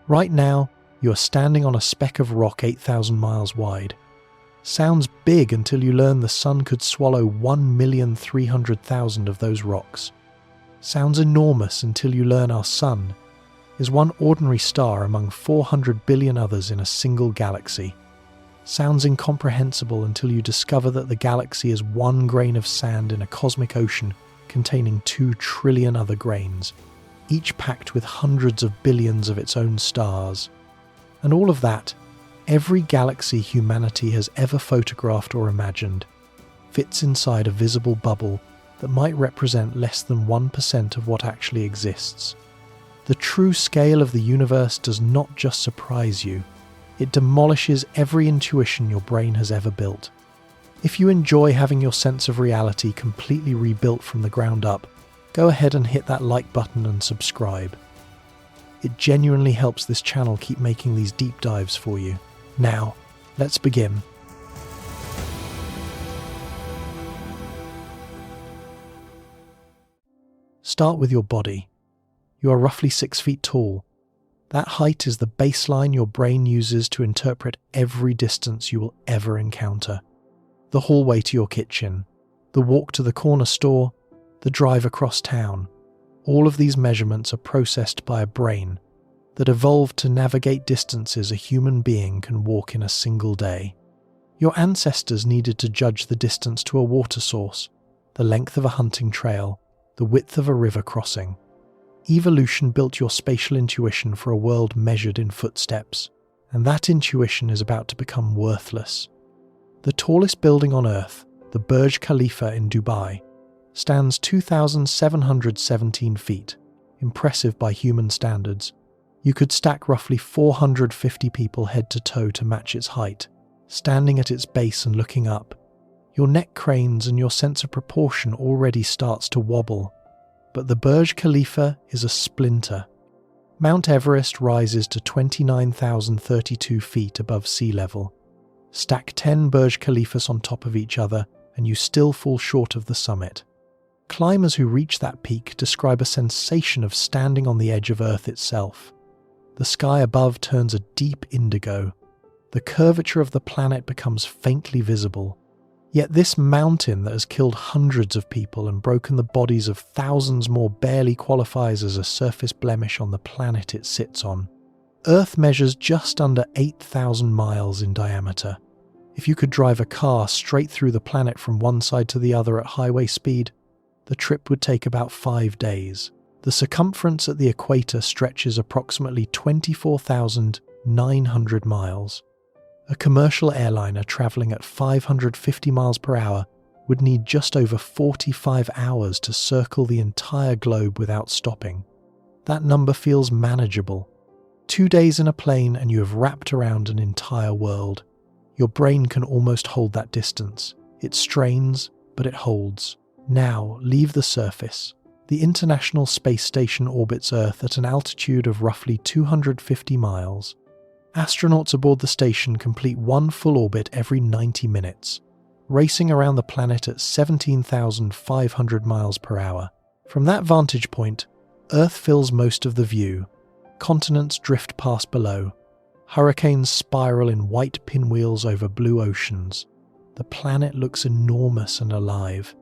Right now, you are standing on a speck of rock 8,000 miles wide. Sounds big until you learn the sun could swallow 1,300,000 of those rocks. Sounds enormous until you learn our sun is one ordinary star among 400 billion others in a single galaxy. Sounds incomprehensible until you discover that the galaxy is one grain of sand in a cosmic ocean containing 2 trillion other grains, each packed with hundreds of billions of its own stars. And all of that, every galaxy humanity has ever photographed or imagined, fits inside a visible bubble that might represent less than 1% of what actually exists. The true scale of the universe does not just surprise you, it demolishes every intuition your brain has ever built. If you enjoy having your sense of reality completely rebuilt from the ground up, go ahead and hit that like button and subscribe. It genuinely helps this channel keep making these deep dives for you. Now, let's begin. Start with your body. You are roughly 6 feet tall. That height is the baseline your brain uses to interpret every distance you will ever encounter. The hallway to your kitchen, the walk to the corner store, the drive across town. All of these measurements are processed by a brain that evolved to navigate distances a human being can walk in a single day. Your ancestors needed to judge the distance to a water source, the length of a hunting trail, the width of a river crossing. Evolution built your spatial intuition for a world measured in footsteps, and that intuition is about to become worthless. The tallest building on Earth, the Burj Khalifa in Dubai, stands 2,717 feet, impressive by human standards. You could stack roughly 450 people head to toe to match its height. Standing at its base and looking up, your neck cranes and your sense of proportion already starts to wobble. But the Burj Khalifa is a splinter. Mount Everest rises to 29,032 feet above sea level. Stack 10 Burj Khalifas on top of each other and you still fall short of the summit. Climbers who reach that peak describe a sensation of standing on the edge of Earth itself. The sky above turns a deep indigo. The curvature of the planet becomes faintly visible. Yet this mountain that has killed hundreds of people and broken the bodies of thousands more barely qualifies as a surface blemish on the planet it sits on. Earth measures just under 8,000 miles in diameter. If you could drive a car straight through the planet from one side to the other at highway speed, the trip would take about 5 days. The circumference at the equator stretches approximately 24,900 miles. A commercial airliner traveling at 550 miles per hour would need just over 45 hours to circle the entire globe without stopping. That number feels manageable. 2 days in a plane and you have wrapped around an entire world. Your brain can almost hold that distance. It strains, but it holds. Now, leave the surface. The International Space Station orbits Earth at an altitude of roughly 250 miles. Astronauts aboard the station complete one full orbit every 90 minutes, racing around the planet at 17,500 miles per hour. From that vantage point, Earth fills most of the view. Continents drift past below. Hurricanes spiral in white pinwheels over blue oceans. The planet looks enormous and alive.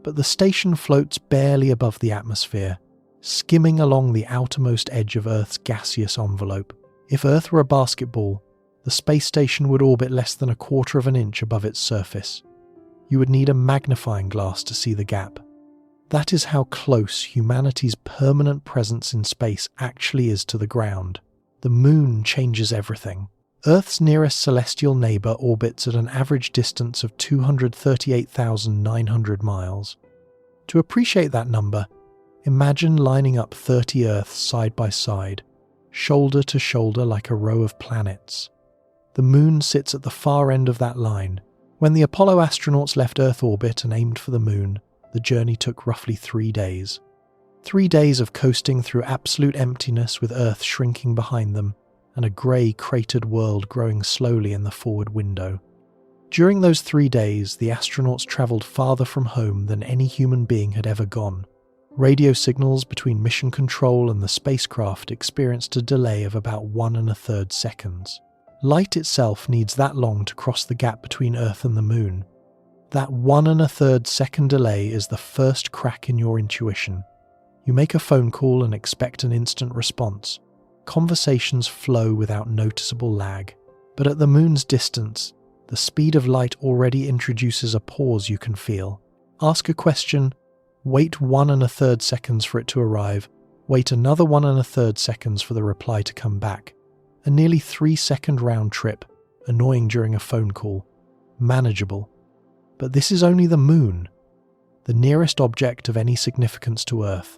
But the station floats barely above the atmosphere, skimming along the outermost edge of Earth's gaseous envelope. If Earth were a basketball, the space station would orbit less than 1/4 of an inch above its surface. You would need a magnifying glass to see the gap. That is how close humanity's permanent presence in space actually is to the ground. The moon changes everything. Earth's nearest celestial neighbour orbits at an average distance of 238,900 miles. To appreciate that number, imagine lining up 30 Earths side by side, shoulder to shoulder like a row of planets. The moon sits at the far end of that line. When the Apollo astronauts left Earth orbit and aimed for the moon, the journey took roughly 3 days. 3 days of coasting through absolute emptiness with Earth shrinking behind them, and a grey, cratered world growing slowly in the forward window. During those 3 days, the astronauts travelled farther from home than any human being had ever gone. Radio signals between mission control and the spacecraft experienced a delay of about 1 1/3 seconds. Light itself needs that long to cross the gap between Earth and the Moon. That 1 1/3 second delay is the first crack in your intuition. You make a phone call and expect an instant response. Conversations flow without noticeable lag. But at the Moon's distance, the speed of light already introduces a pause you can feel. Ask a question, wait 1 1/3 seconds for it to arrive, wait another 1 1/3 seconds for the reply to come back. A nearly 3-second round trip, annoying during a phone call, manageable. But this is only the Moon, the nearest object of any significance to Earth,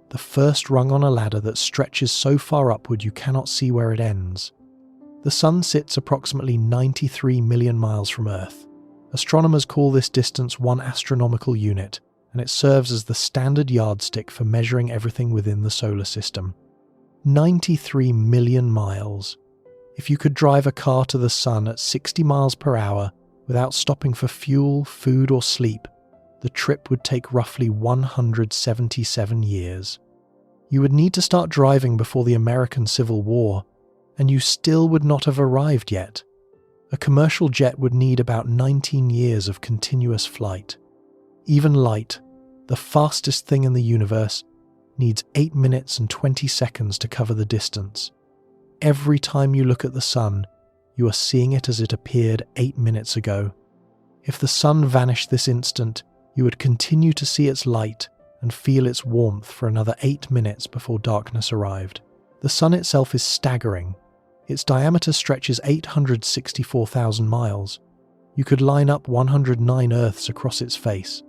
the first rung on a ladder that stretches so far upward you cannot see where it ends. The Sun sits approximately 93 million miles from Earth. Astronomers call this distance 1 astronomical unit, and it serves as the standard yardstick for measuring everything within the solar system. 93 million miles. If you could drive a car to the Sun at 60 miles per hour without stopping for fuel, food, or sleep, the trip would take roughly 177 years. You would need to start driving before the American Civil War, and you still would not have arrived yet. A commercial jet would need about 19 years of continuous flight. Even light, the fastest thing in the universe, needs 8 minutes and 20 seconds to cover the distance. Every time you look at the Sun, you are seeing it as it appeared 8 minutes ago. If the Sun vanished this instant, you would continue to see its light and feel its warmth for another 8 minutes before darkness arrived. The Sun itself is staggering. Its diameter stretches 864,000 miles. You could line up 109 Earths across its face.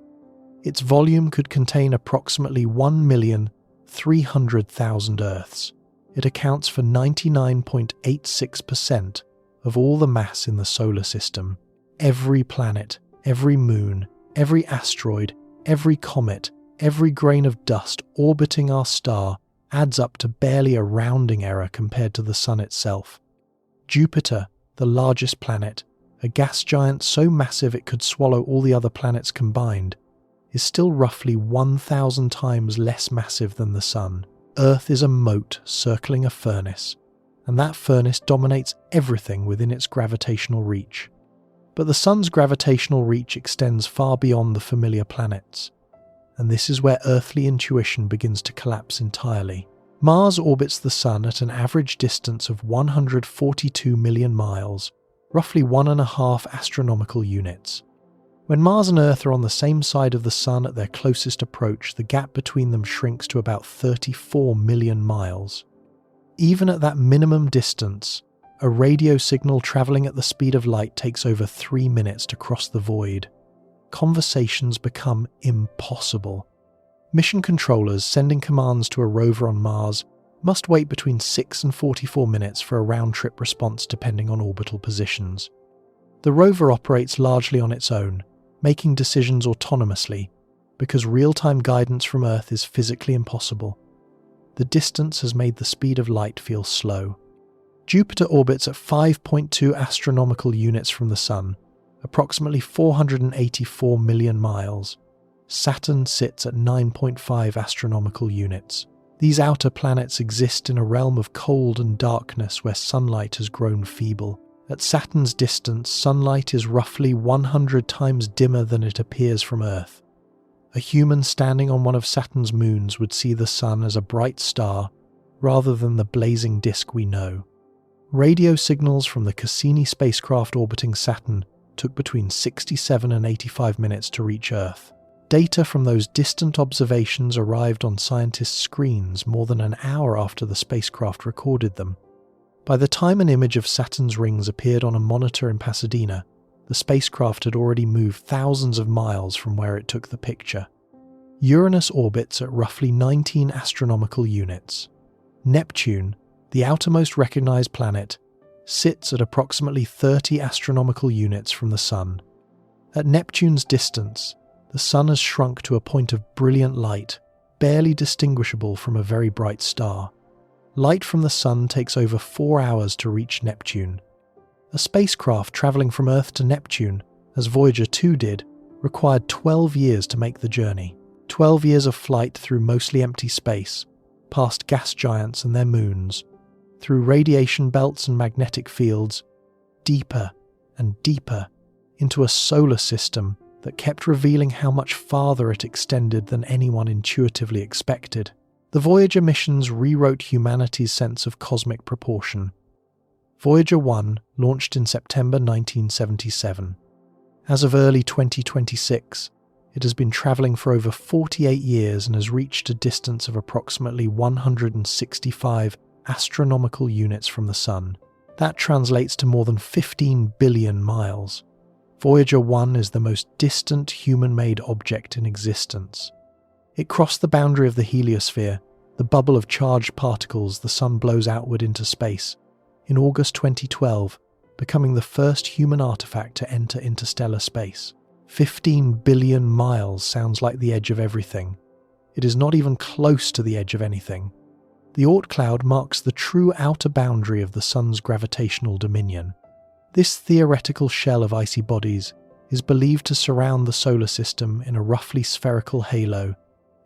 Its volume could contain approximately 1,300,000 Earths. It accounts for 99.86% of all the mass in the solar system. Every planet, every moon, every asteroid, every comet, every grain of dust orbiting our star adds up to barely a rounding error compared to the Sun itself. Jupiter, the largest planet, a gas giant so massive it could swallow all the other planets combined, is still roughly 1,000 times less massive than the Sun. Earth is a moat circling a furnace, and that furnace dominates everything within its gravitational reach. But the Sun's gravitational reach extends far beyond the familiar planets, and this is where earthly intuition begins to collapse entirely. Mars orbits the Sun at an average distance of 142 million miles, roughly 1.5 astronomical units. When Mars and Earth are on the same side of the Sun at their closest approach, the gap between them shrinks to about 34 million miles. Even at that minimum distance, a radio signal travelling at the speed of light takes over 3 minutes to cross the void. Conversations become impossible. Mission controllers sending commands to a rover on Mars must wait between 6 and 44 minutes for a round-trip response depending on orbital positions. The rover operates largely on its own, making decisions autonomously, because real-time guidance from Earth is physically impossible. The distance has made the speed of light feel slow. Jupiter orbits at 5.2 astronomical units from the Sun, approximately 484 million miles. Saturn sits at 9.5 astronomical units. These outer planets exist in a realm of cold and darkness where sunlight has grown feeble. At Saturn's distance, sunlight is roughly 100 times dimmer than it appears from Earth. A human standing on one of Saturn's moons would see the Sun as a bright star rather than the blazing disk we know. Radio signals from the Cassini spacecraft orbiting Saturn took between 67 and 85 minutes to reach Earth. Data from those distant observations arrived on scientists' screens more than an hour after the spacecraft recorded them. By the time an image of Saturn's rings appeared on a monitor in Pasadena, the spacecraft had already moved thousands of miles from where it took the picture. Uranus orbits at roughly 19 astronomical units. Neptune, the outermost recognized planet, sits at approximately 30 astronomical units from the Sun. At Neptune's distance, the Sun has shrunk to a point of brilliant light, barely distinguishable from a very bright star. Light from the Sun takes over 4 hours to reach Neptune. A spacecraft travelling from Earth to Neptune, as Voyager 2 did, required 12 years to make the journey. 12 years of flight through mostly empty space, past gas giants and their moons, through radiation belts and magnetic fields, deeper and deeper into a solar system that kept revealing how much farther it extended than anyone intuitively expected. The Voyager missions rewrote humanity's sense of cosmic proportion. Voyager 1 launched in September 1977. As of early 2026, it has been travelling for over 48 years and has reached a distance of approximately 165 astronomical units from the Sun. That translates to more than 15 billion miles. Voyager 1 is the most distant human-made object in existence. It crossed the boundary of the heliosphere, the bubble of charged particles the Sun blows outward into space, in August 2012, becoming the first human artifact to enter interstellar space. 15 billion miles sounds like the edge of everything. It is not even close to the edge of anything. The Oort cloud marks the true outer boundary of the Sun's gravitational dominion. This theoretical shell of icy bodies is believed to surround the solar system in a roughly spherical halo,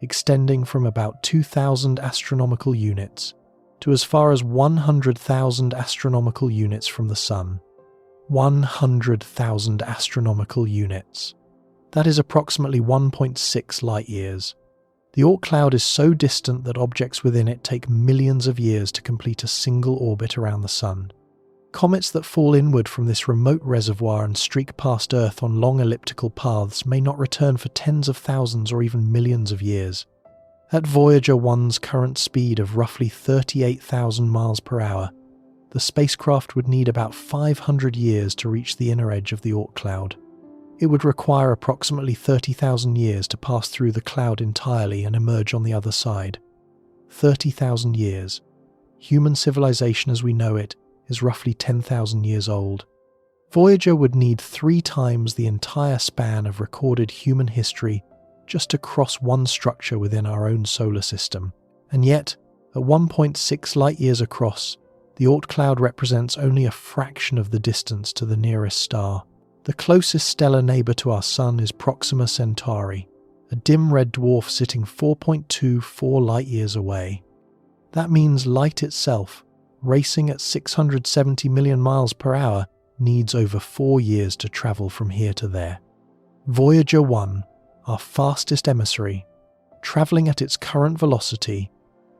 extending from about 2,000 astronomical units to as far as 100,000 astronomical units from the Sun. 100,000 astronomical units. That is approximately 1.6 light-years. The Oort cloud is so distant that objects within it take millions of years to complete a single orbit around the Sun. Comets that fall inward from this remote reservoir and streak past Earth on long elliptical paths may not return for tens of thousands or even millions of years. At Voyager 1's current speed of roughly 38,000 miles per hour, the spacecraft would need about 500 years to reach the inner edge of the Oort cloud. It would require approximately 30,000 years to pass through the cloud entirely and emerge on the other side. 30,000 years. Human civilization as we know it is roughly 10,000 years old. Voyager would need 3 times the entire span of recorded human history just to cross one structure within our own solar system. And yet, at 1.6 light-years across, the Oort cloud represents only a fraction of the distance to the nearest star. The closest stellar neighbour to our Sun is Proxima Centauri, a dim red dwarf sitting 4.24 light-years away. That means light itself, racing at 670 million miles per hour, needs over 4 years to travel from here to there. Voyager 1, our fastest emissary, travelling at its current velocity,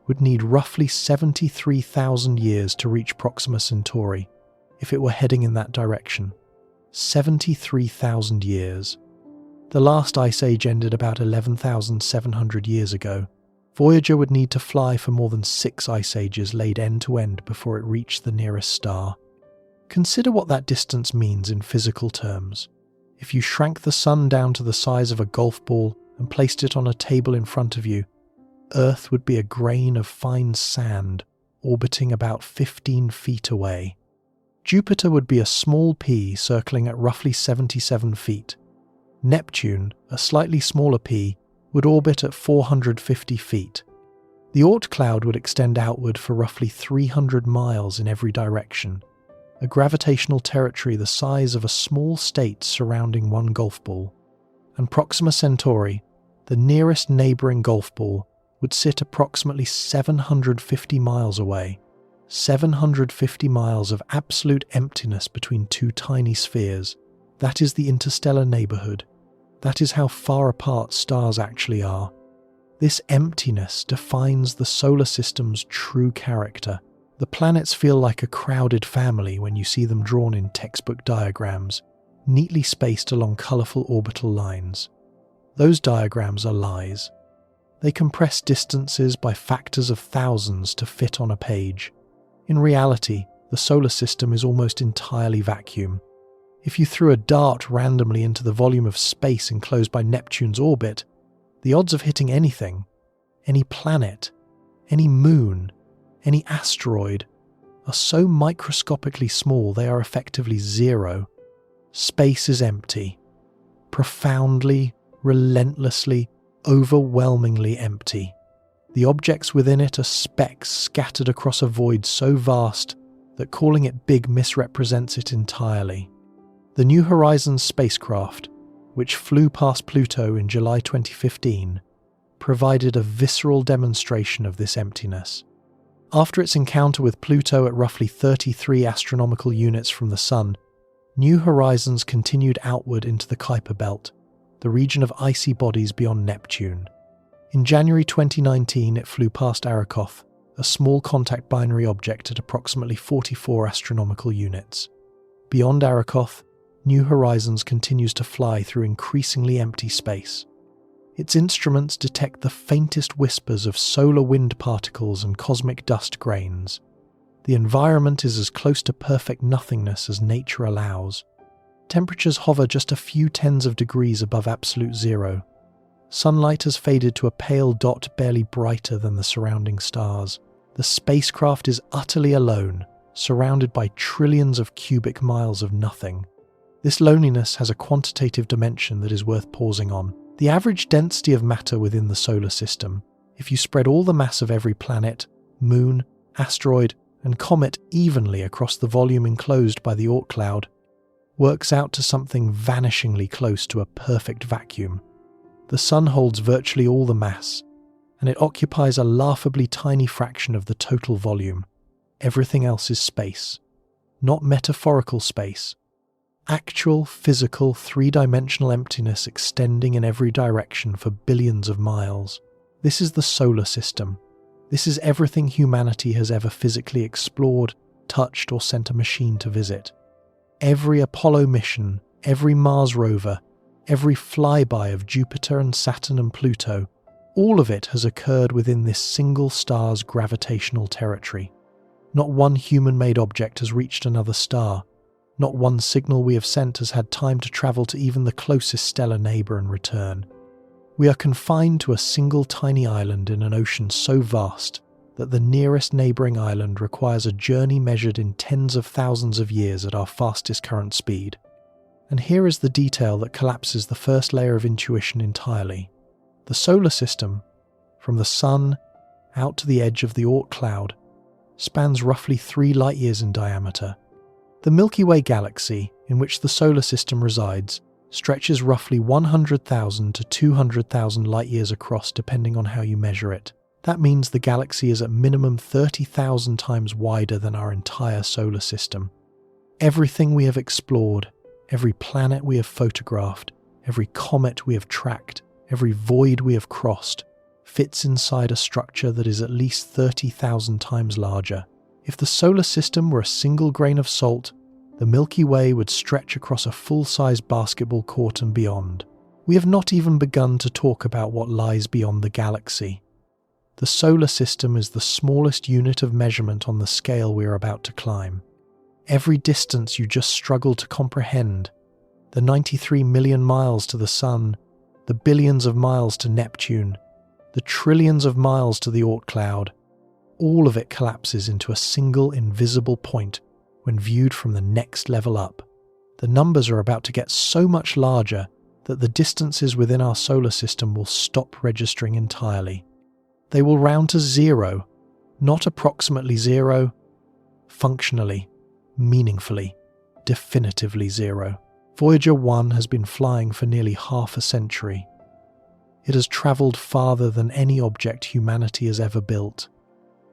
would need roughly 73,000 years to reach Proxima Centauri if it were heading in that direction. 73,000 years. The last ice age ended about 11,700 years ago. Voyager would need to fly for more than 6 ice ages laid end to end before it reached the nearest star. Consider what that distance means in physical terms. If you shrank the Sun down to the size of a golf ball and placed it on a table in front of you, Earth would be a grain of fine sand orbiting about 15 feet away. Jupiter would be a small pea circling at roughly 77 feet. Neptune, a slightly smaller pea, would orbit at 450 feet. The Oort cloud would extend outward for roughly 300 miles in every direction, a gravitational territory the size of a small state surrounding one golf ball. And Proxima Centauri, the nearest neighbouring golf ball, would sit approximately 750 miles away. 750 miles of absolute emptiness between 2 tiny spheres. That is the interstellar neighbourhood. That is how far apart stars actually are. This emptiness defines the solar system's true character. The planets feel like a crowded family when you see them drawn in textbook diagrams, neatly spaced along colourful orbital lines. Those diagrams are lies. They compress distances by factors of thousands to fit on a page. In reality, the solar system is almost entirely vacuum. If you threw a dart randomly into the volume of space enclosed by Neptune's orbit, the odds of hitting anything, any planet, any moon, any asteroid, are so microscopically small they are effectively zero. Space is empty. Profoundly, relentlessly, overwhelmingly empty. The objects within it are specks scattered across a void so vast that calling it big misrepresents it entirely. The New Horizons spacecraft, which flew past Pluto in July 2015, provided a visceral demonstration of this emptiness. After its encounter with Pluto at roughly 33 astronomical units from the Sun, New Horizons continued outward into the Kuiper Belt, the region of icy bodies beyond Neptune. In January 2019, it flew past Arrokoth, a small contact binary object at approximately 44 astronomical units. Beyond Arrokoth, New Horizons continues to fly through increasingly empty space. Its instruments detect the faintest whispers of solar wind particles and cosmic dust grains. The environment is as close to perfect nothingness as nature allows. Temperatures hover just a few tens of degrees above absolute zero. Sunlight has faded to a pale dot barely brighter than the surrounding stars. The spacecraft is utterly alone, surrounded by trillions of cubic miles of nothing. This loneliness has a quantitative dimension that is worth pausing on. The average density of matter within the solar system, if you spread all the mass of every planet, moon, asteroid, and comet evenly across the volume enclosed by the Oort cloud, works out to something vanishingly close to a perfect vacuum. The Sun holds virtually all the mass, and it occupies a laughably tiny fraction of the total volume. Everything else is space. Not metaphorical space. Actual, physical, three-dimensional emptiness extending in every direction for billions of miles. This is the solar system. This is everything humanity has ever physically explored, touched, or sent a machine to visit. Every Apollo mission, every Mars rover, every flyby of Jupiter and Saturn and Pluto, all of it has occurred within this single star's gravitational territory. Not one human-made object has reached another star. Not one signal we have sent has had time to travel to even the closest stellar neighbour and return. We are confined to a single tiny island in an ocean so vast that the nearest neighbouring island requires a journey measured in tens of thousands of years at our fastest current speed. And here is the detail that collapses the first layer of intuition entirely. The solar system, from the Sun out to the edge of the Oort cloud, spans roughly 3 light-years in diameter. The Milky Way galaxy, in which the solar system resides, stretches roughly 100,000 to 200,000 light-years across depending on how you measure it. That means the galaxy is at minimum 30,000 times wider than our entire solar system. Everything we have explored, every planet we have photographed, every comet we have tracked, every void we have crossed, fits inside a structure that is at least 30,000 times larger. If the solar system were a single grain of salt, the Milky Way would stretch across a full-size basketball court and beyond. We have not even begun to talk about what lies beyond the galaxy. The solar system is the smallest unit of measurement on the scale we are about to climb. Every distance you just struggle to comprehend, the 93 million miles to the Sun, the billions of miles to Neptune, the trillions of miles to the Oort cloud, all of it collapses into a single invisible point when viewed from the next level up. The numbers are about to get so much larger that the distances within our solar system will stop registering entirely. They will round to zero, not approximately zero, functionally, meaningfully, definitively zero. Voyager 1 has been flying for nearly half a century. It has travelled farther than any object humanity has ever built.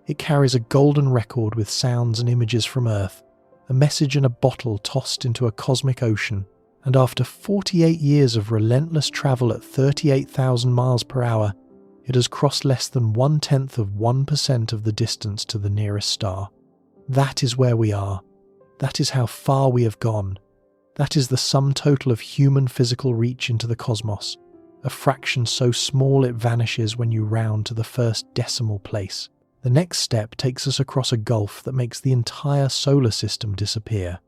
It carries a golden record with sounds and images from Earth, a message in a bottle tossed into a cosmic ocean, and after 48 years of relentless travel at 38,000 miles per hour, it has crossed less than 0.1% of the distance to the nearest star. That is where we are. That is how far we have gone. That is the sum total of human physical reach into the cosmos, a fraction so small it vanishes when you round to the first decimal place. The next step takes us across a gulf that makes the entire solar system disappear.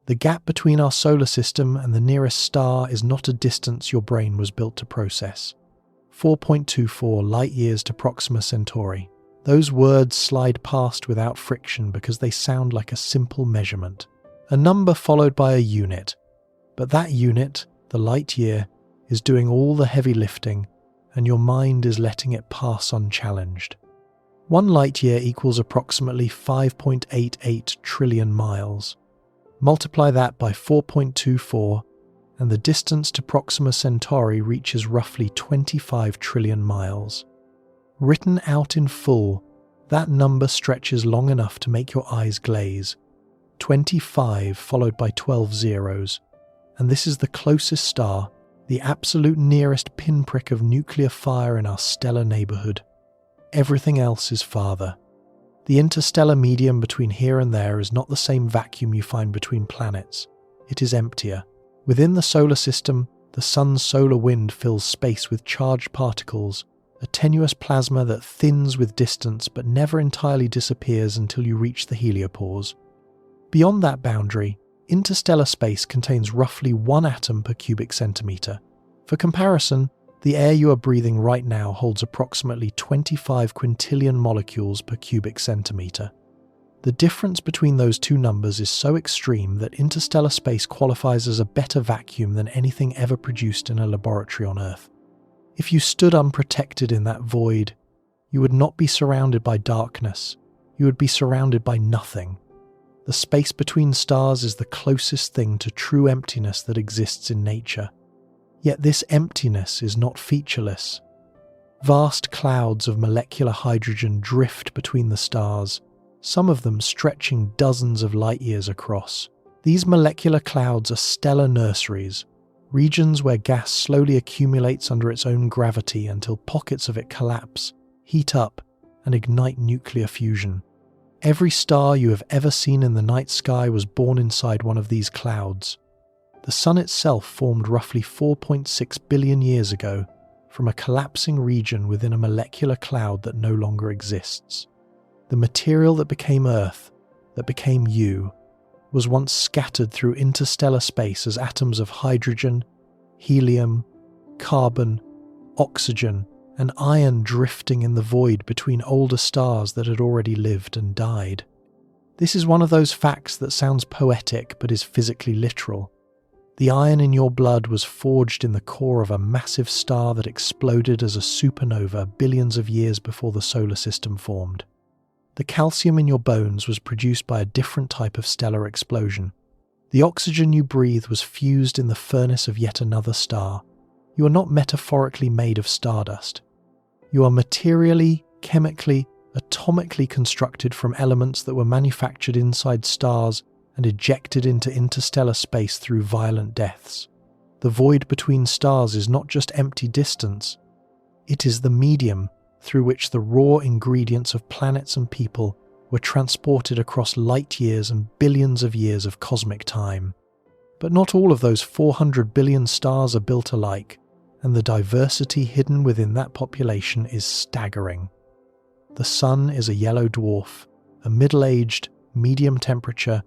The gap between our solar system and the nearest star is not a distance your brain was built to process. 4.24 light-years to Proxima Centauri. Those words slide past without friction because they sound like a simple measurement. A number followed by a unit. But that unit, the light year, is doing all the heavy lifting, and your mind is letting it pass unchallenged. 1 light year equals approximately 5.88 trillion miles. Multiply that by 4.24, and the distance to Proxima Centauri reaches roughly 25 trillion miles. Written out in full, that number stretches long enough to make your eyes glaze. 25 followed by 12 zeros. And this is the closest star, the absolute nearest pinprick of nuclear fire in our stellar neighborhood. Everything else is farther. The interstellar medium between here and there is not the same vacuum you find between planets. It is emptier. Within the solar system, the sun's solar wind fills space with charged particles, a tenuous plasma that thins with distance but never entirely disappears until you reach the heliopause. Beyond that boundary, interstellar space contains roughly 1 atom per cubic centimeter. For comparison, the air you are breathing right now holds approximately 25 quintillion molecules per cubic centimeter. The difference between those two numbers is so extreme that interstellar space qualifies as a better vacuum than anything ever produced in a laboratory on Earth. If you stood unprotected in that void, you would not be surrounded by darkness, you would be surrounded by nothing. The space between stars is the closest thing to true emptiness that exists in nature. Yet this emptiness is not featureless. Vast clouds of molecular hydrogen drift between the stars, some of them stretching dozens of light years across. These molecular clouds are stellar nurseries, regions where gas slowly accumulates under its own gravity until pockets of it collapse, heat up, and ignite nuclear fusion. Every star you have ever seen in the night sky was born inside one of these clouds. The Sun itself formed roughly 4.6 billion years ago from a collapsing region within a molecular cloud that no longer exists. The material that became Earth, that became you, was once scattered through interstellar space as atoms of hydrogen, helium, carbon, oxygen, and iron drifting in the void between older stars that had already lived and died. This is one of those facts that sounds poetic but is physically literal. The iron in your blood was forged in the core of a massive star that exploded as a supernova billions of years before the solar system formed. The calcium in your bones was produced by a different type of stellar explosion. The oxygen you breathe was fused in the furnace of yet another star. You are not metaphorically made of stardust. You are materially, chemically, atomically constructed from elements that were manufactured inside stars and ejected into interstellar space through violent deaths. The void between stars is not just empty distance. It is the medium through which the raw ingredients of planets and people were transported across light years and billions of years of cosmic time. But not all of those 400 billion stars are built alike, and the diversity hidden within that population is staggering. The Sun is a yellow dwarf, a middle-aged, medium-temperature,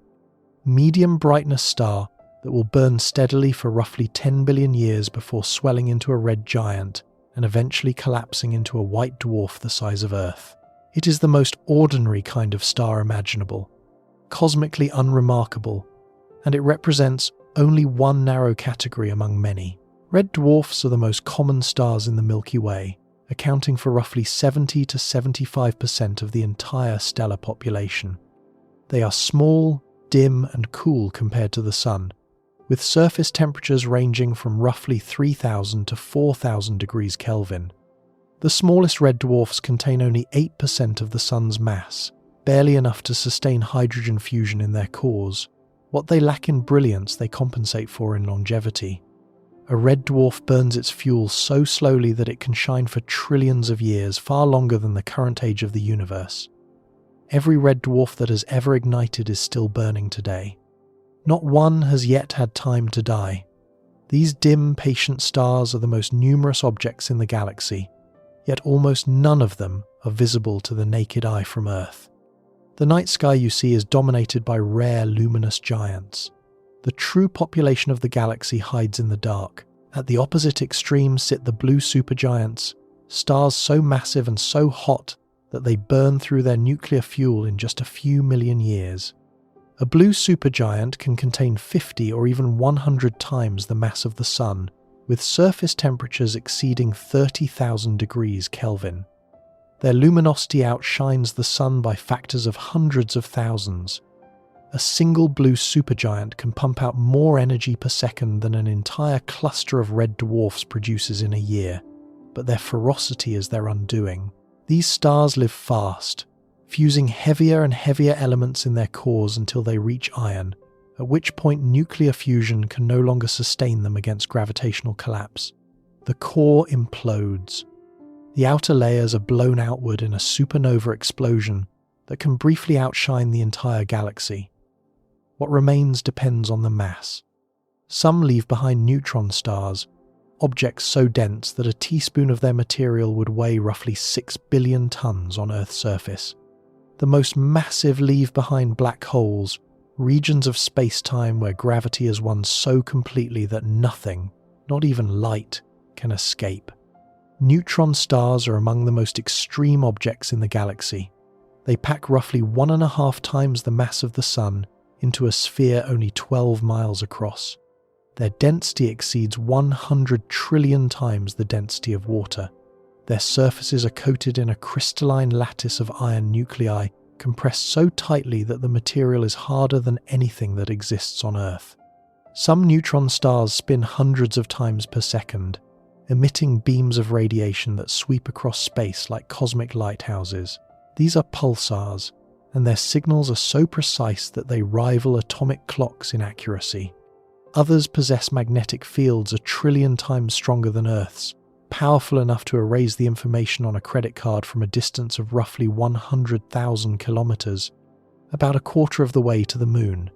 medium-brightness star that will burn steadily for roughly 10 billion years before swelling into a red giant and eventually collapsing into a white dwarf the size of Earth. It is the most ordinary kind of star imaginable, cosmically unremarkable, and it represents only one narrow category among many. Red dwarfs are the most common stars in the Milky Way, accounting for roughly 70 to 75% of the entire stellar population. They are small, dim, and cool compared to the Sun, with surface temperatures ranging from roughly 3,000 to 4,000 degrees Kelvin. The smallest red dwarfs contain only 8% of the Sun's mass, barely enough to sustain hydrogen fusion in their cores. What they lack in brilliance they compensate for in longevity. A red dwarf burns its fuel so slowly that it can shine for trillions of years, far longer than the current age of the universe. Every red dwarf that has ever ignited is still burning today. Not one has yet had time to die. These dim, patient stars are the most numerous objects in the galaxy, yet almost none of them are visible to the naked eye from Earth. The night sky you see is dominated by rare, luminous giants. The true population of the galaxy hides in the dark. At the opposite extreme sit the blue supergiants, stars so massive and so hot that they burn through their nuclear fuel in just a few million years. A blue supergiant can contain 50 or even 100 times the mass of the Sun, with surface temperatures exceeding 30,000 degrees Kelvin. Their luminosity outshines the Sun by factors of hundreds of thousands. A single blue supergiant can pump out more energy per second than an entire cluster of red dwarfs produces in a year, but their ferocity is their undoing. These stars live fast, fusing heavier and heavier elements in their cores until they reach iron, at which point nuclear fusion can no longer sustain them against gravitational collapse. The core implodes. The outer layers are blown outward in a supernova explosion that can briefly outshine the entire galaxy. What remains depends on the mass. Some leave behind neutron stars, objects so dense that a teaspoon of their material would weigh roughly 6 billion tons on Earth's surface. The most massive leave behind black holes, regions of space-time where gravity is won so completely that nothing, not even light, can escape. Neutron stars are among the most extreme objects in the galaxy. They pack roughly 1.5 times the mass of the Sun into a sphere only 12 miles across. Their density exceeds 100 trillion times the density of water. Their surfaces are coated in a crystalline lattice of iron nuclei, compressed so tightly that the material is harder than anything that exists on Earth. Some neutron stars spin hundreds of times per second, emitting beams of radiation that sweep across space like cosmic lighthouses. These are pulsars, and their signals are so precise that they rival atomic clocks in accuracy. Others possess magnetic fields 1 trillion times stronger than Earth's, powerful enough to erase the information on a credit card from a distance of roughly 100,000 kilometers, about 1/4 of the way to the Moon.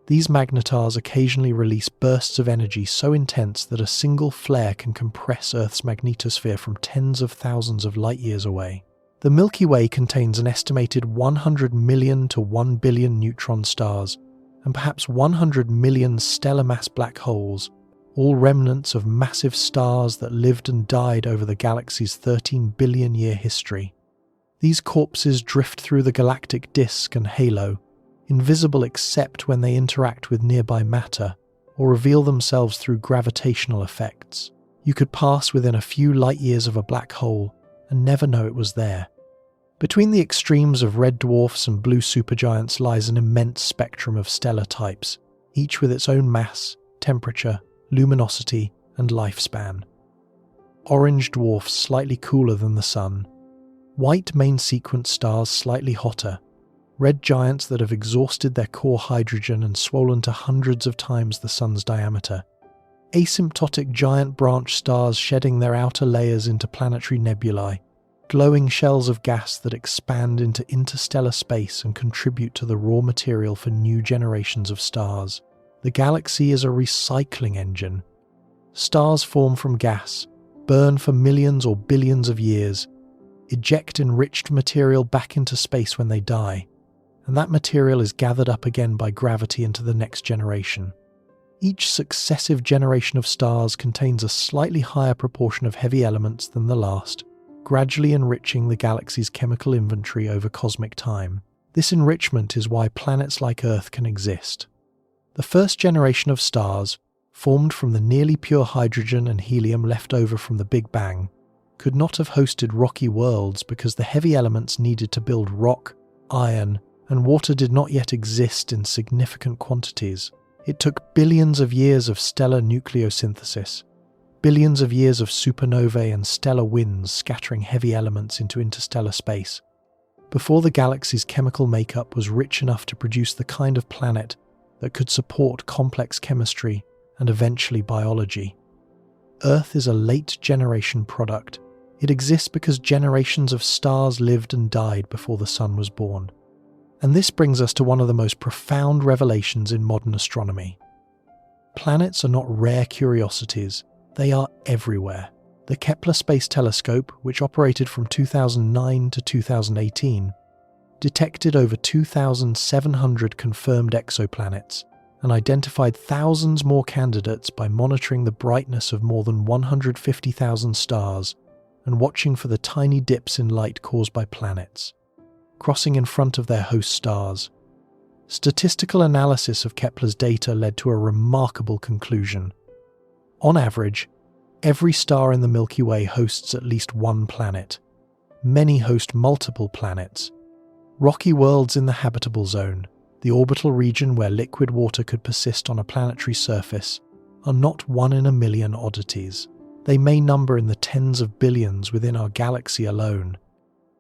These magnetars occasionally release bursts of energy so intense that a single flare can compress Earth's magnetosphere from tens of thousands of light-years away. The Milky Way contains an estimated 100 million to 1 billion neutron stars, and perhaps 100 million stellar mass black holes, all remnants of massive stars that lived and died over the galaxy's 13 billion year history. These corpses drift through the galactic disk and halo, invisible except when they interact with nearby matter or reveal themselves through gravitational effects. You could pass within a few light years of a black hole and never know it was there. Between the extremes of red dwarfs and blue supergiants lies an immense spectrum of stellar types, each with its own mass, temperature, luminosity, and lifespan. Orange dwarfs slightly cooler than the Sun, white main sequence stars slightly hotter, red giants that have exhausted their core hydrogen and swollen to hundreds of times the Sun's diameter, asymptotic giant branch stars shedding their outer layers into planetary nebulae, glowing shells of gas that expand into interstellar space and contribute to the raw material for new generations of stars. The galaxy is a recycling engine. Stars form from gas, burn for millions or billions of years, eject enriched material back into space when they die, and that material is gathered up again by gravity into the next generation. Each successive generation of stars contains a slightly higher proportion of heavy elements than the last, gradually enriching the galaxy's chemical inventory over cosmic time. This enrichment is why planets like Earth can exist. The first generation of stars, formed from the nearly pure hydrogen and helium left over from the Big Bang, could not have hosted rocky worlds because the heavy elements needed to build rock, iron, and water did not yet exist in significant quantities. It took billions of years of stellar nucleosynthesis, billions of years of supernovae and stellar winds scattering heavy elements into interstellar space, before the galaxy's chemical makeup was rich enough to produce the kind of planet that could support complex chemistry and eventually biology. Earth is a late-generation product. It exists because generations of stars lived and died before the Sun was born. And this brings us to one of the most profound revelations in modern astronomy. Planets are not rare curiosities. They are everywhere. The Kepler Space Telescope, which operated from 2009 to 2018, detected over 2,700 confirmed exoplanets and identified thousands more candidates by monitoring the brightness of more than 150,000 stars and watching for the tiny dips in light caused by planets crossing in front of their host stars. Statistical analysis of Kepler's data led to a remarkable conclusion. On average, every star in the Milky Way hosts at least one planet. Many host multiple planets. Rocky worlds in the habitable zone. the orbital region where liquid water could persist on a planetary surface, are not one in a million oddities. They may number in the tens of billions within our galaxy alone.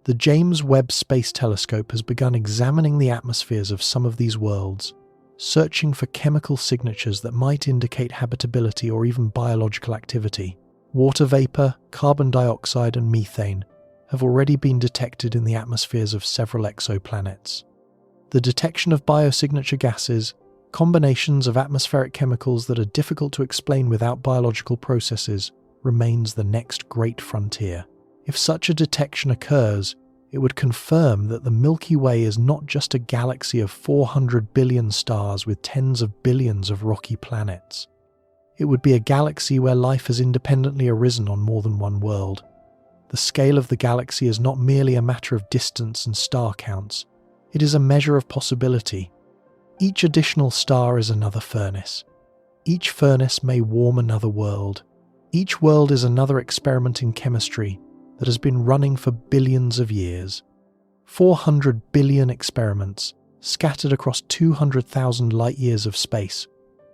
The James Webb Space Telescope has begun examining the atmospheres of some of these worlds, searching for chemical signatures that might indicate habitability or even biological activity. Water vapor, carbon dioxide, and methane have already been detected in the atmospheres of several exoplanets. The detection of biosignature gases, combinations of atmospheric chemicals that are difficult to explain without biological processes, remains the next great frontier. If such a detection occurs, it would confirm that the Milky Way is not just a galaxy of 400 billion stars with tens of billions of rocky planets. It would be a galaxy where life has independently arisen on more than one world. The scale of the galaxy is not merely a matter of distance and star counts. It is a measure of possibility. Each additional star is another furnace. Each furnace may warm another world. Each world is another experiment in chemistry that has been running for billions of years. 400 billion experiments scattered across 200,000 light-years of space,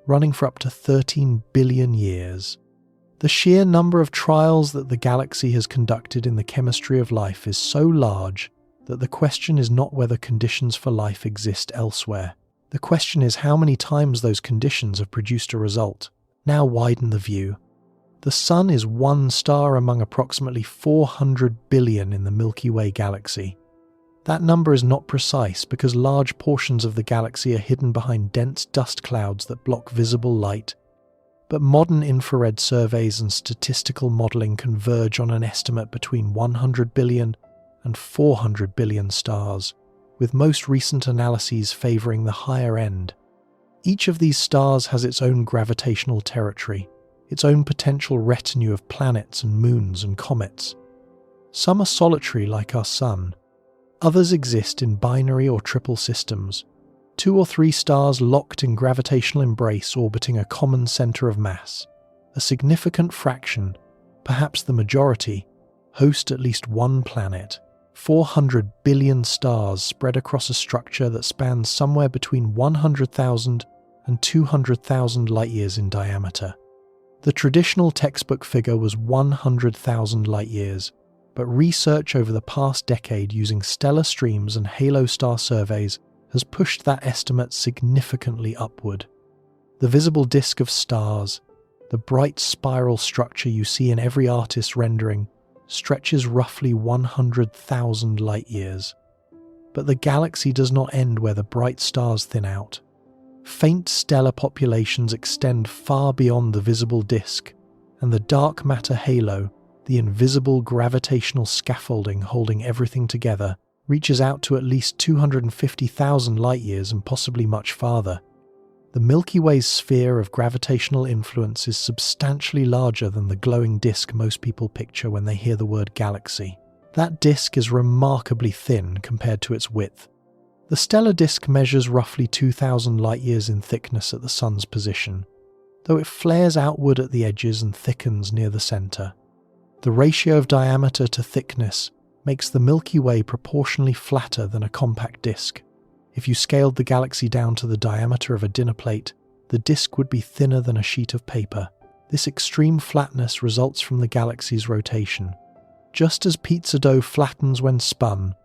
running for up to 13 billion years. The sheer number of trials that the galaxy has conducted in the chemistry of life is so large that the question is not whether conditions for life exist elsewhere. The question is how many times those conditions have produced a result. Now widen the view. The Sun is one star among approximately 400 billion in the Milky Way galaxy. That number is not precise because large portions of the galaxy are hidden behind dense dust clouds that block visible light. But modern infrared surveys and statistical modelling converge on an estimate between 100 billion and 400 billion stars, with most recent analyses favouring the higher end. Each of these stars has its own gravitational territory, its own potential retinue of planets and moons and comets. Some are solitary like our Sun. Others exist in binary or triple systems, 2 or 3 stars locked in gravitational embrace orbiting a common centre of mass. A significant fraction, perhaps the majority, host at least one planet. 400 billion stars spread across a structure that spans somewhere between 100,000 and 200,000 light-years in diameter. The traditional textbook figure was 100,000 light-years, but research over the past decade using stellar streams and halo star surveys has pushed that estimate significantly upward. The visible disk of stars, the bright spiral structure you see in every artist's rendering, stretches roughly 100,000 light-years. But the galaxy does not end where the bright stars thin out. Faint stellar populations extend far beyond the visible disk, and the dark matter halo, the invisible gravitational scaffolding holding everything together, reaches out to at least 250,000 light-years and possibly much farther. The Milky Way's sphere of gravitational influence is substantially larger than the glowing disk most people picture when they hear the word galaxy. That disk is remarkably thin compared to its width. The stellar disk measures roughly 2,000 light-years in thickness at the Sun's position, though it flares outward at the edges and thickens near the centre. The ratio of diameter to thickness makes the Milky Way proportionally flatter than a compact disk. If you scaled the galaxy down to the diameter of a dinner plate, the disk would be thinner than a sheet of paper. This extreme flatness results from the galaxy's rotation. Just as pizza dough flattens when spun,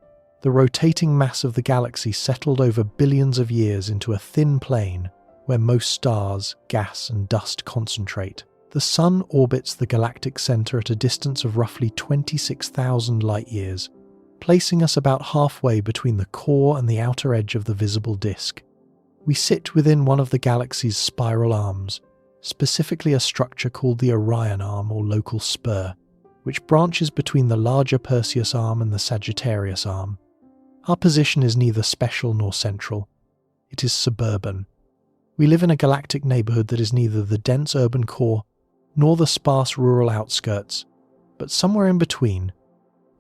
the rotating mass of the galaxy settled over billions of years into a thin plane where most stars, gas, and dust concentrate. The Sun orbits the galactic centre at a distance of roughly 26,000 light-years, placing us about halfway between the core and the outer edge of the visible disk. We sit within one of the galaxy's spiral arms, specifically a structure called the Orion Arm or local spur, which branches between the larger Perseus Arm and the Sagittarius Arm. Our position is neither special nor central. It is suburban. We live in a galactic neighbourhood that is neither the dense urban core nor the sparse rural outskirts, but somewhere in between,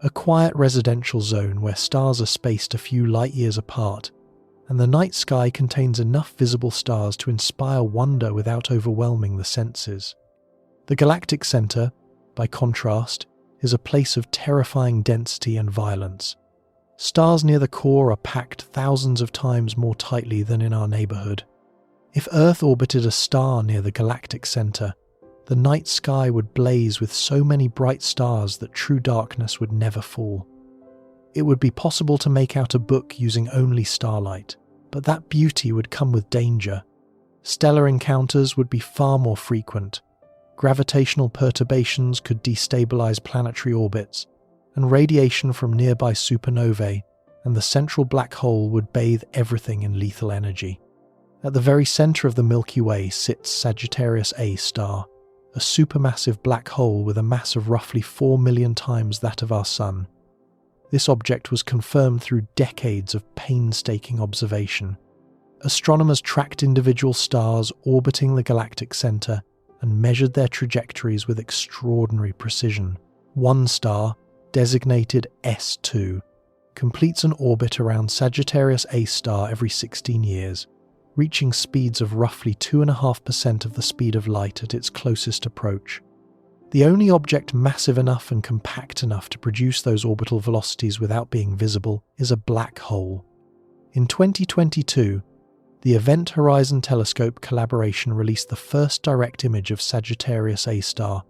a quiet residential zone where stars are spaced a few light-years apart, and the night sky contains enough visible stars to inspire wonder without overwhelming the senses. The galactic centre, by contrast, is a place of terrifying density and violence. Stars near the core are packed thousands of times more tightly than in our neighborhood. If Earth orbited a star near the galactic center, the night sky would blaze with so many bright stars that true darkness would never fall. It would be possible to make out a book using only starlight, but that beauty would come with danger. Stellar encounters would be far more frequent. Gravitational perturbations could destabilize planetary orbits, and radiation from nearby supernovae and the central black hole would bathe everything in lethal energy. At the very center of the Milky Way sits Sagittarius A star, a supermassive black hole with a mass of roughly 4 million times that of our Sun. This object was confirmed through decades of painstaking observation. Astronomers tracked individual stars orbiting the galactic center and measured their trajectories with extraordinary precision. One star, designated S2, completes an orbit around Sagittarius A star every 16 years, reaching speeds of roughly 2.5% of the speed of light at its closest approach. The only object massive enough and compact enough to produce those orbital velocities without being visible is a black hole. In 2022, the Event Horizon Telescope collaboration released the first direct image of Sagittarius A star,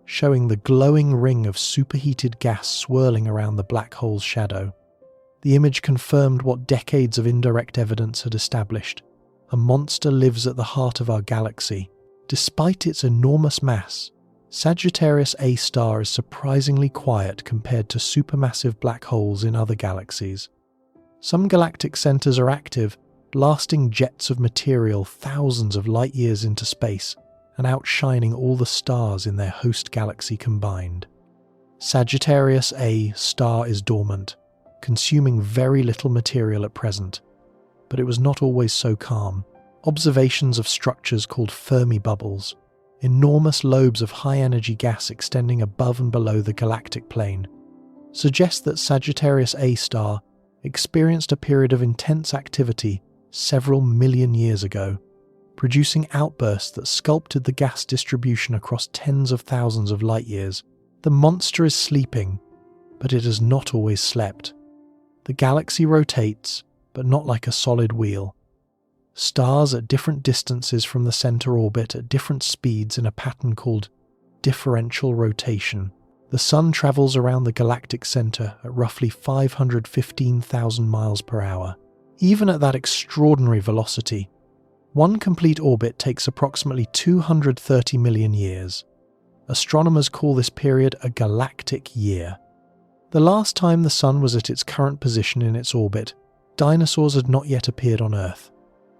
showing the glowing ring of superheated gas swirling around the black hole's shadow. The image confirmed what decades of indirect evidence had established. A monster lives at the heart of our galaxy. Despite its enormous mass, Sagittarius A star is surprisingly quiet compared to supermassive black holes in other galaxies. Some galactic centers are active, blasting jets of material thousands of light years into space and outshining all the stars in their host galaxy combined. Sagittarius A star is dormant, consuming very little material at present, but it was not always so calm. Observations of structures called Fermi bubbles, enormous lobes of high-energy gas extending above and below the galactic plane, suggest that Sagittarius A star experienced a period of intense activity several million years ago, producing outbursts that sculpted the gas distribution across tens of thousands of light years. The monster is sleeping, but it has not always slept. The galaxy rotates, but not like a solid wheel. Stars at different distances from the center orbit at different speeds in a pattern called differential rotation. The Sun travels around the galactic center at roughly 515,000 miles per hour. Even at that extraordinary velocity, one complete orbit takes approximately 230 million years. Astronomers call this period a galactic year. The last time the Sun was at its current position in its orbit, dinosaurs had not yet appeared on Earth.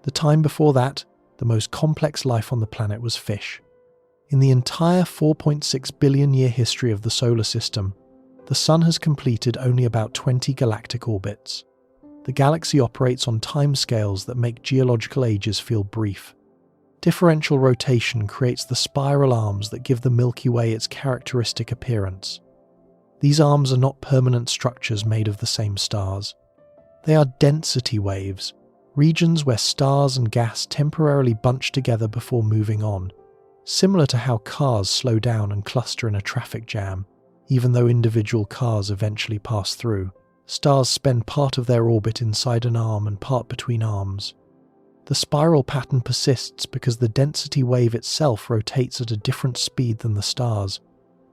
The time before that, the most complex life on the planet was fish. In the entire 4.6 billion year history of the solar system, the Sun has completed only about 20 galactic orbits. The galaxy operates on timescales that make geological ages feel brief. Differential rotation creates the spiral arms that give the Milky Way its characteristic appearance. These arms are not permanent structures made of the same stars. They are density waves, regions where stars and gas temporarily bunch together before moving on, similar to how cars slow down and cluster in a traffic jam, even though individual cars eventually pass through. Stars spend part of their orbit inside an arm and part between arms. The spiral pattern persists because the density wave itself rotates at a different speed than the stars,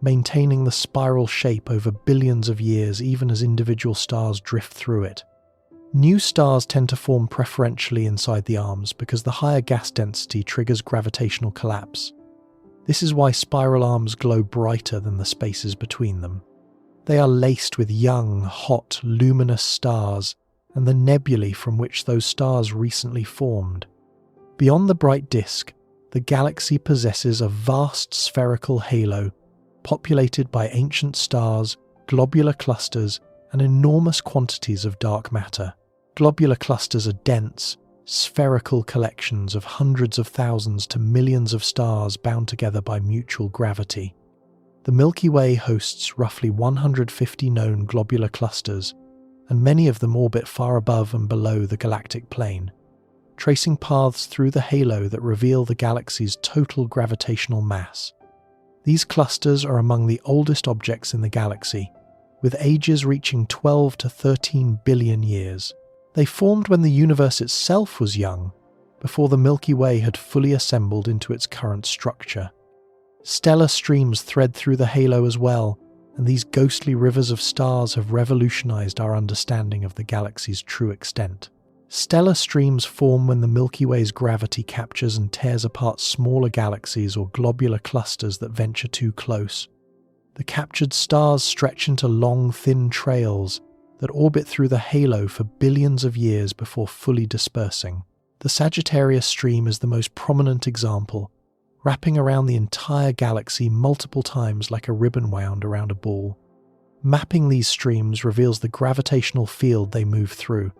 maintaining the spiral shape over billions of years even as individual stars drift through it. New stars tend to form preferentially inside the arms because the higher gas density triggers gravitational collapse. This is why spiral arms glow brighter than the spaces between them. They are laced with young, hot, luminous stars and the nebulae from which those stars recently formed. Beyond the bright disk, the galaxy possesses a vast spherical halo, populated by ancient stars, globular clusters, and enormous quantities of dark matter. Globular clusters are dense, spherical collections of hundreds of thousands to millions of stars bound together by mutual gravity. The Milky Way hosts roughly 150 known globular clusters, and many of them orbit far above and below the galactic plane, tracing paths through the halo that reveal the galaxy's total gravitational mass. These clusters are among the oldest objects in the galaxy, with ages reaching 12 to 13 billion years. They formed when the universe itself was young, before the Milky Way had fully assembled into its current structure. Stellar streams thread through the halo as well, and these ghostly rivers of stars have revolutionized our understanding of the galaxy's true extent. Stellar streams form when the Milky Way's gravity captures and tears apart smaller galaxies or globular clusters that venture too close. The captured stars stretch into long, thin trails that orbit through the halo for billions of years before fully dispersing. The Sagittarius stream is the most prominent example, wrapping around the entire galaxy multiple times like a ribbon wound around a ball. Mapping these streams reveals the gravitational field they move through,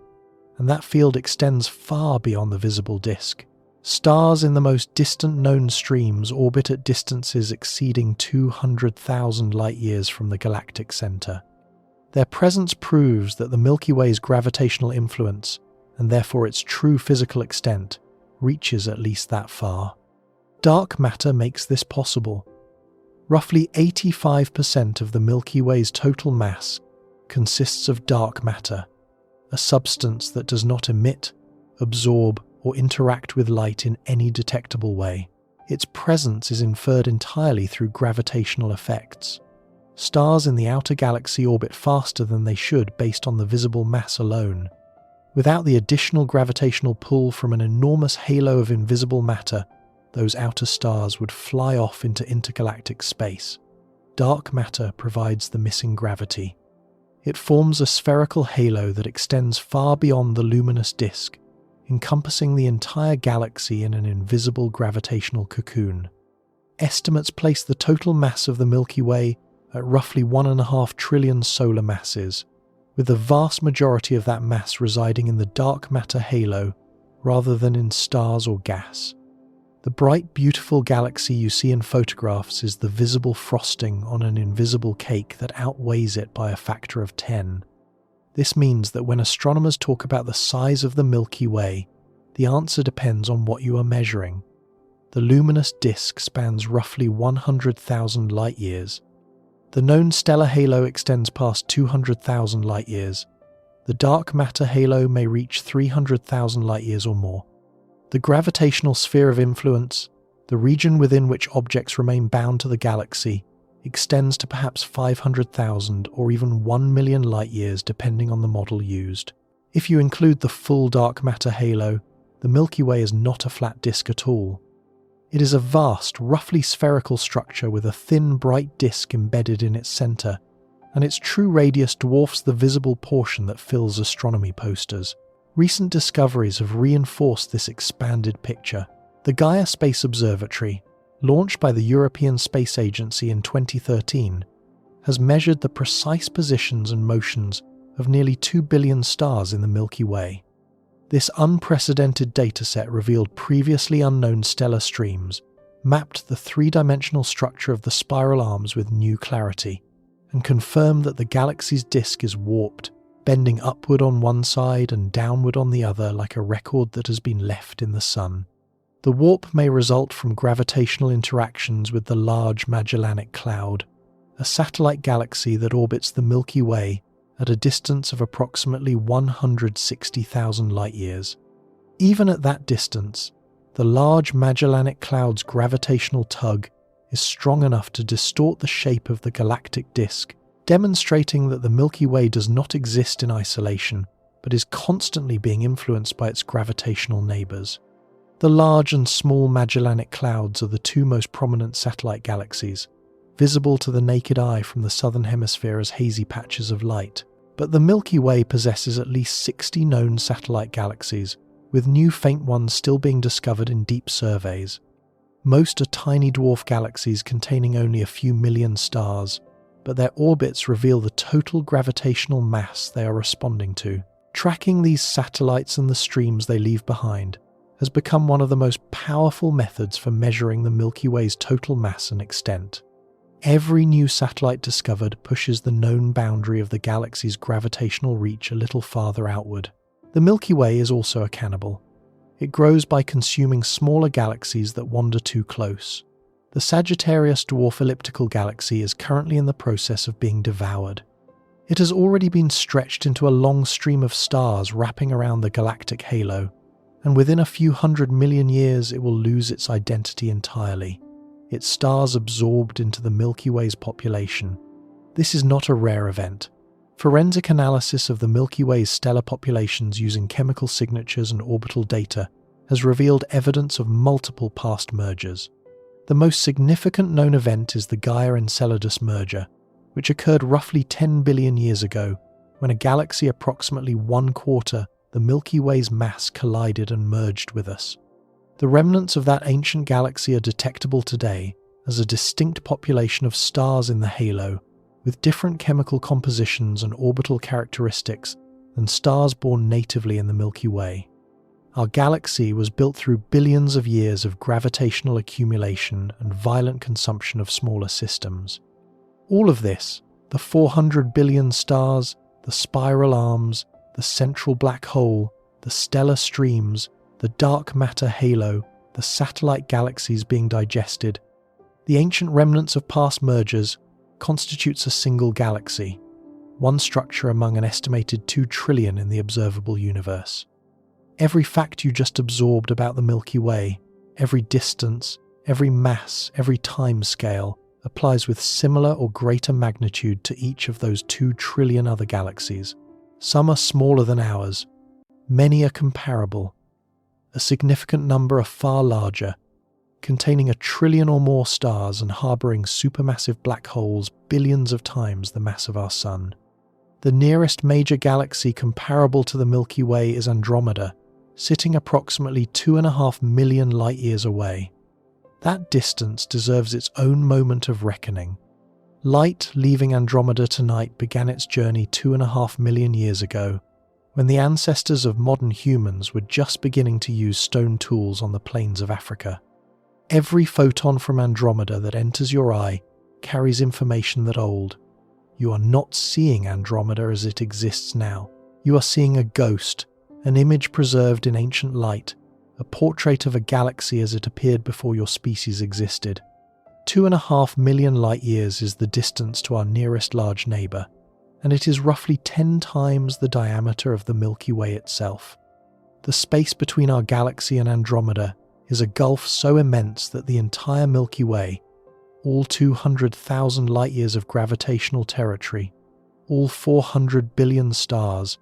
and that field extends far beyond the visible disk. Stars in the most distant known streams orbit at distances exceeding 200,000 light-years from the galactic center. Their presence proves that the Milky Way's gravitational influence, and therefore its true physical extent, reaches at least that far. Dark matter makes this possible. Roughly 85% of the Milky Way's total mass consists of dark matter, a substance that does not emit, absorb, or interact with light in any detectable way. Its presence is inferred entirely through gravitational effects. Stars in the outer galaxy orbit faster than they should based on the visible mass alone. Without the additional gravitational pull from an enormous halo of invisible matter, those outer stars would fly off into intergalactic space. Dark matter provides the missing gravity. It forms a spherical halo that extends far beyond the luminous disk, encompassing the entire galaxy in an invisible gravitational cocoon. Estimates place the total mass of the Milky Way at roughly 1.5 trillion solar masses, with the vast majority of that mass residing in the dark matter halo rather than in stars or gas. The bright, beautiful galaxy you see in photographs is the visible frosting on an invisible cake that outweighs it by a factor of 10. This means that when astronomers talk about the size of the Milky Way, the answer depends on what you are measuring. The luminous disk spans roughly 100,000 light-years. The known stellar halo extends past 200,000 light-years. The dark matter halo may reach 300,000 light-years or more. The gravitational sphere of influence, the region within which objects remain bound to the galaxy, extends to perhaps 500,000 or even 1 million light-years depending on the model used. If you include the full dark matter halo, the Milky Way is not a flat disk at all. It is a vast, roughly spherical structure with a thin, bright disk embedded in its center, and its true radius dwarfs the visible portion that fills astronomy posters. Recent discoveries have reinforced this expanded picture. The Gaia Space Observatory, launched by the European Space Agency in 2013, has measured the precise positions and motions of nearly 2 billion stars in the Milky Way. This unprecedented dataset revealed previously unknown stellar streams, mapped the three-dimensional structure of the spiral arms with new clarity, and confirmed that the galaxy's disk is warped, bending upward on one side and downward on the other like a record that has been left in the sun. The warp may result from gravitational interactions with the Large Magellanic Cloud, a satellite galaxy that orbits the Milky Way at a distance of approximately 160,000 light-years. Even at that distance, the Large Magellanic Cloud's gravitational tug is strong enough to distort the shape of the galactic disk, demonstrating that the Milky Way does not exist in isolation, but is constantly being influenced by its gravitational neighbours. The Large and Small Magellanic Clouds are the two most prominent satellite galaxies, visible to the naked eye from the southern hemisphere as hazy patches of light. But the Milky Way possesses at least 60 known satellite galaxies, with new faint ones still being discovered in deep surveys. Most are tiny dwarf galaxies containing only a few million stars, but their orbits reveal the total gravitational mass they are responding to. Tracking these satellites and the streams they leave behind has become one of the most powerful methods for measuring the Milky Way's total mass and extent. Every new satellite discovered pushes the known boundary of the galaxy's gravitational reach a little farther outward. The Milky Way is also a cannibal. It grows by consuming smaller galaxies that wander too close. The Sagittarius dwarf elliptical galaxy is currently in the process of being devoured. It has already been stretched into a long stream of stars wrapping around the galactic halo, and within a few 100 million years it will lose its identity entirely, its stars absorbed into the Milky Way's population. This is not a rare event. Forensic analysis of the Milky Way's stellar populations using chemical signatures and orbital data has revealed evidence of multiple past mergers. The most significant known event is the Gaia-Enceladus merger, which occurred roughly 10 billion years ago, when a galaxy approximately 1/4 the Milky Way's mass collided and merged with us. The remnants of that ancient galaxy are detectable today as a distinct population of stars in the halo, with different chemical compositions and orbital characteristics than stars born natively in the Milky Way. Our galaxy was built through billions of years of gravitational accumulation and violent consumption of smaller systems. All of this, the 400 billion stars, the spiral arms, the central black hole, the stellar streams, the dark matter halo, the satellite galaxies being digested, the ancient remnants of past mergers, constitutes a single galaxy, one structure among an estimated 2 trillion in the observable universe. Every fact you just absorbed about the Milky Way, every distance, every mass, every time scale, applies with similar or greater magnitude to each of those 2 trillion other galaxies. Some are smaller than ours, many are comparable, a significant number are far larger, containing 1 trillion or more stars and harbouring supermassive black holes billions of times the mass of our Sun. The nearest major galaxy comparable to the Milky Way is Andromeda, sitting approximately 2.5 million light-years away. That distance deserves its own moment of reckoning. Light leaving Andromeda tonight began its journey 2.5 million years ago, when the ancestors of modern humans were just beginning to use stone tools on the plains of Africa. Every photon from Andromeda that enters your eye carries information that old. You are not seeing Andromeda as it exists now. You are seeing a ghost, an image preserved in ancient light, a portrait of a galaxy as it appeared before your species existed. 2.5 million light-years is the distance to our nearest large neighbour, and it is roughly 10 times the diameter of the Milky Way itself. The space between our galaxy and Andromeda is a gulf so immense that the entire Milky Way, all 200,000 light-years of gravitational territory, all 400 billion stars,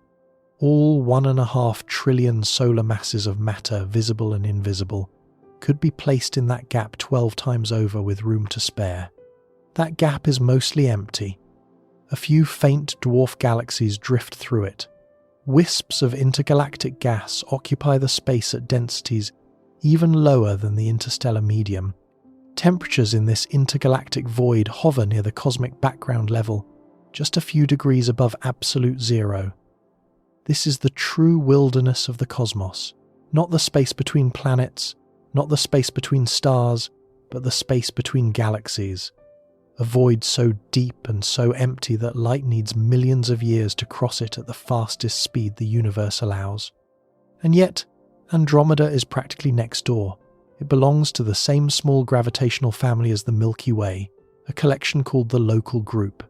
all 1.5 trillion solar masses of matter, visible and invisible, could be placed in that gap 12 times over with room to spare. That gap is mostly empty. A few faint dwarf galaxies drift through it. Wisps of intergalactic gas occupy the space at densities even lower than the interstellar medium. Temperatures in this intergalactic void hover near the cosmic background level, just a few degrees above absolute zero. This is the true wilderness of the cosmos, not the space between planets, not the space between stars, but the space between galaxies. A void so deep and so empty that light needs millions of years to cross it at the fastest speed the universe allows. And yet, Andromeda is practically next door. It belongs to the same small gravitational family as the Milky Way, a collection called the Local Group.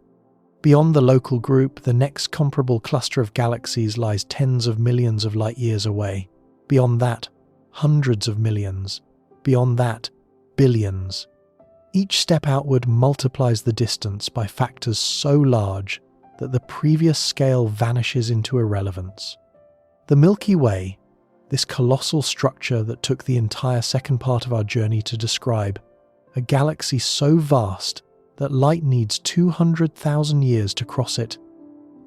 Beyond the Local Group, the next comparable cluster of galaxies lies tens of millions of light-years away. Beyond that, hundreds of millions. Beyond that, billions. Each step outward multiplies the distance by factors so large that the previous scale vanishes into irrelevance. The Milky Way, this colossal structure that took the entire second part of our journey to describe, a galaxy so vast that light needs 200,000 years to cross it,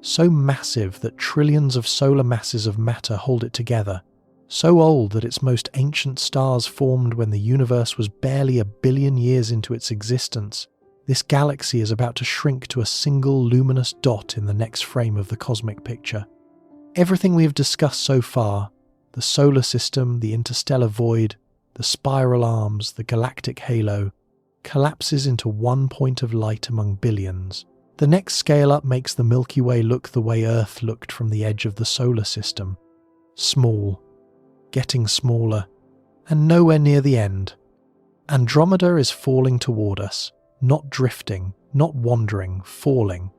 so massive that trillions of solar masses of matter hold it together, so old that its most ancient stars formed when the universe was barely 1 billion years into its existence. This galaxy is about to shrink to a single luminous dot in the next frame of the cosmic picture. Everything we have discussed so far, the solar system, the interstellar void, the spiral arms, the galactic halo, collapses into one point of light among billions. The next scale up makes the Milky Way look the way Earth looked from the edge of the solar system. Small, getting smaller, and nowhere near the end. Andromeda is falling toward us, not drifting, not wandering, falling.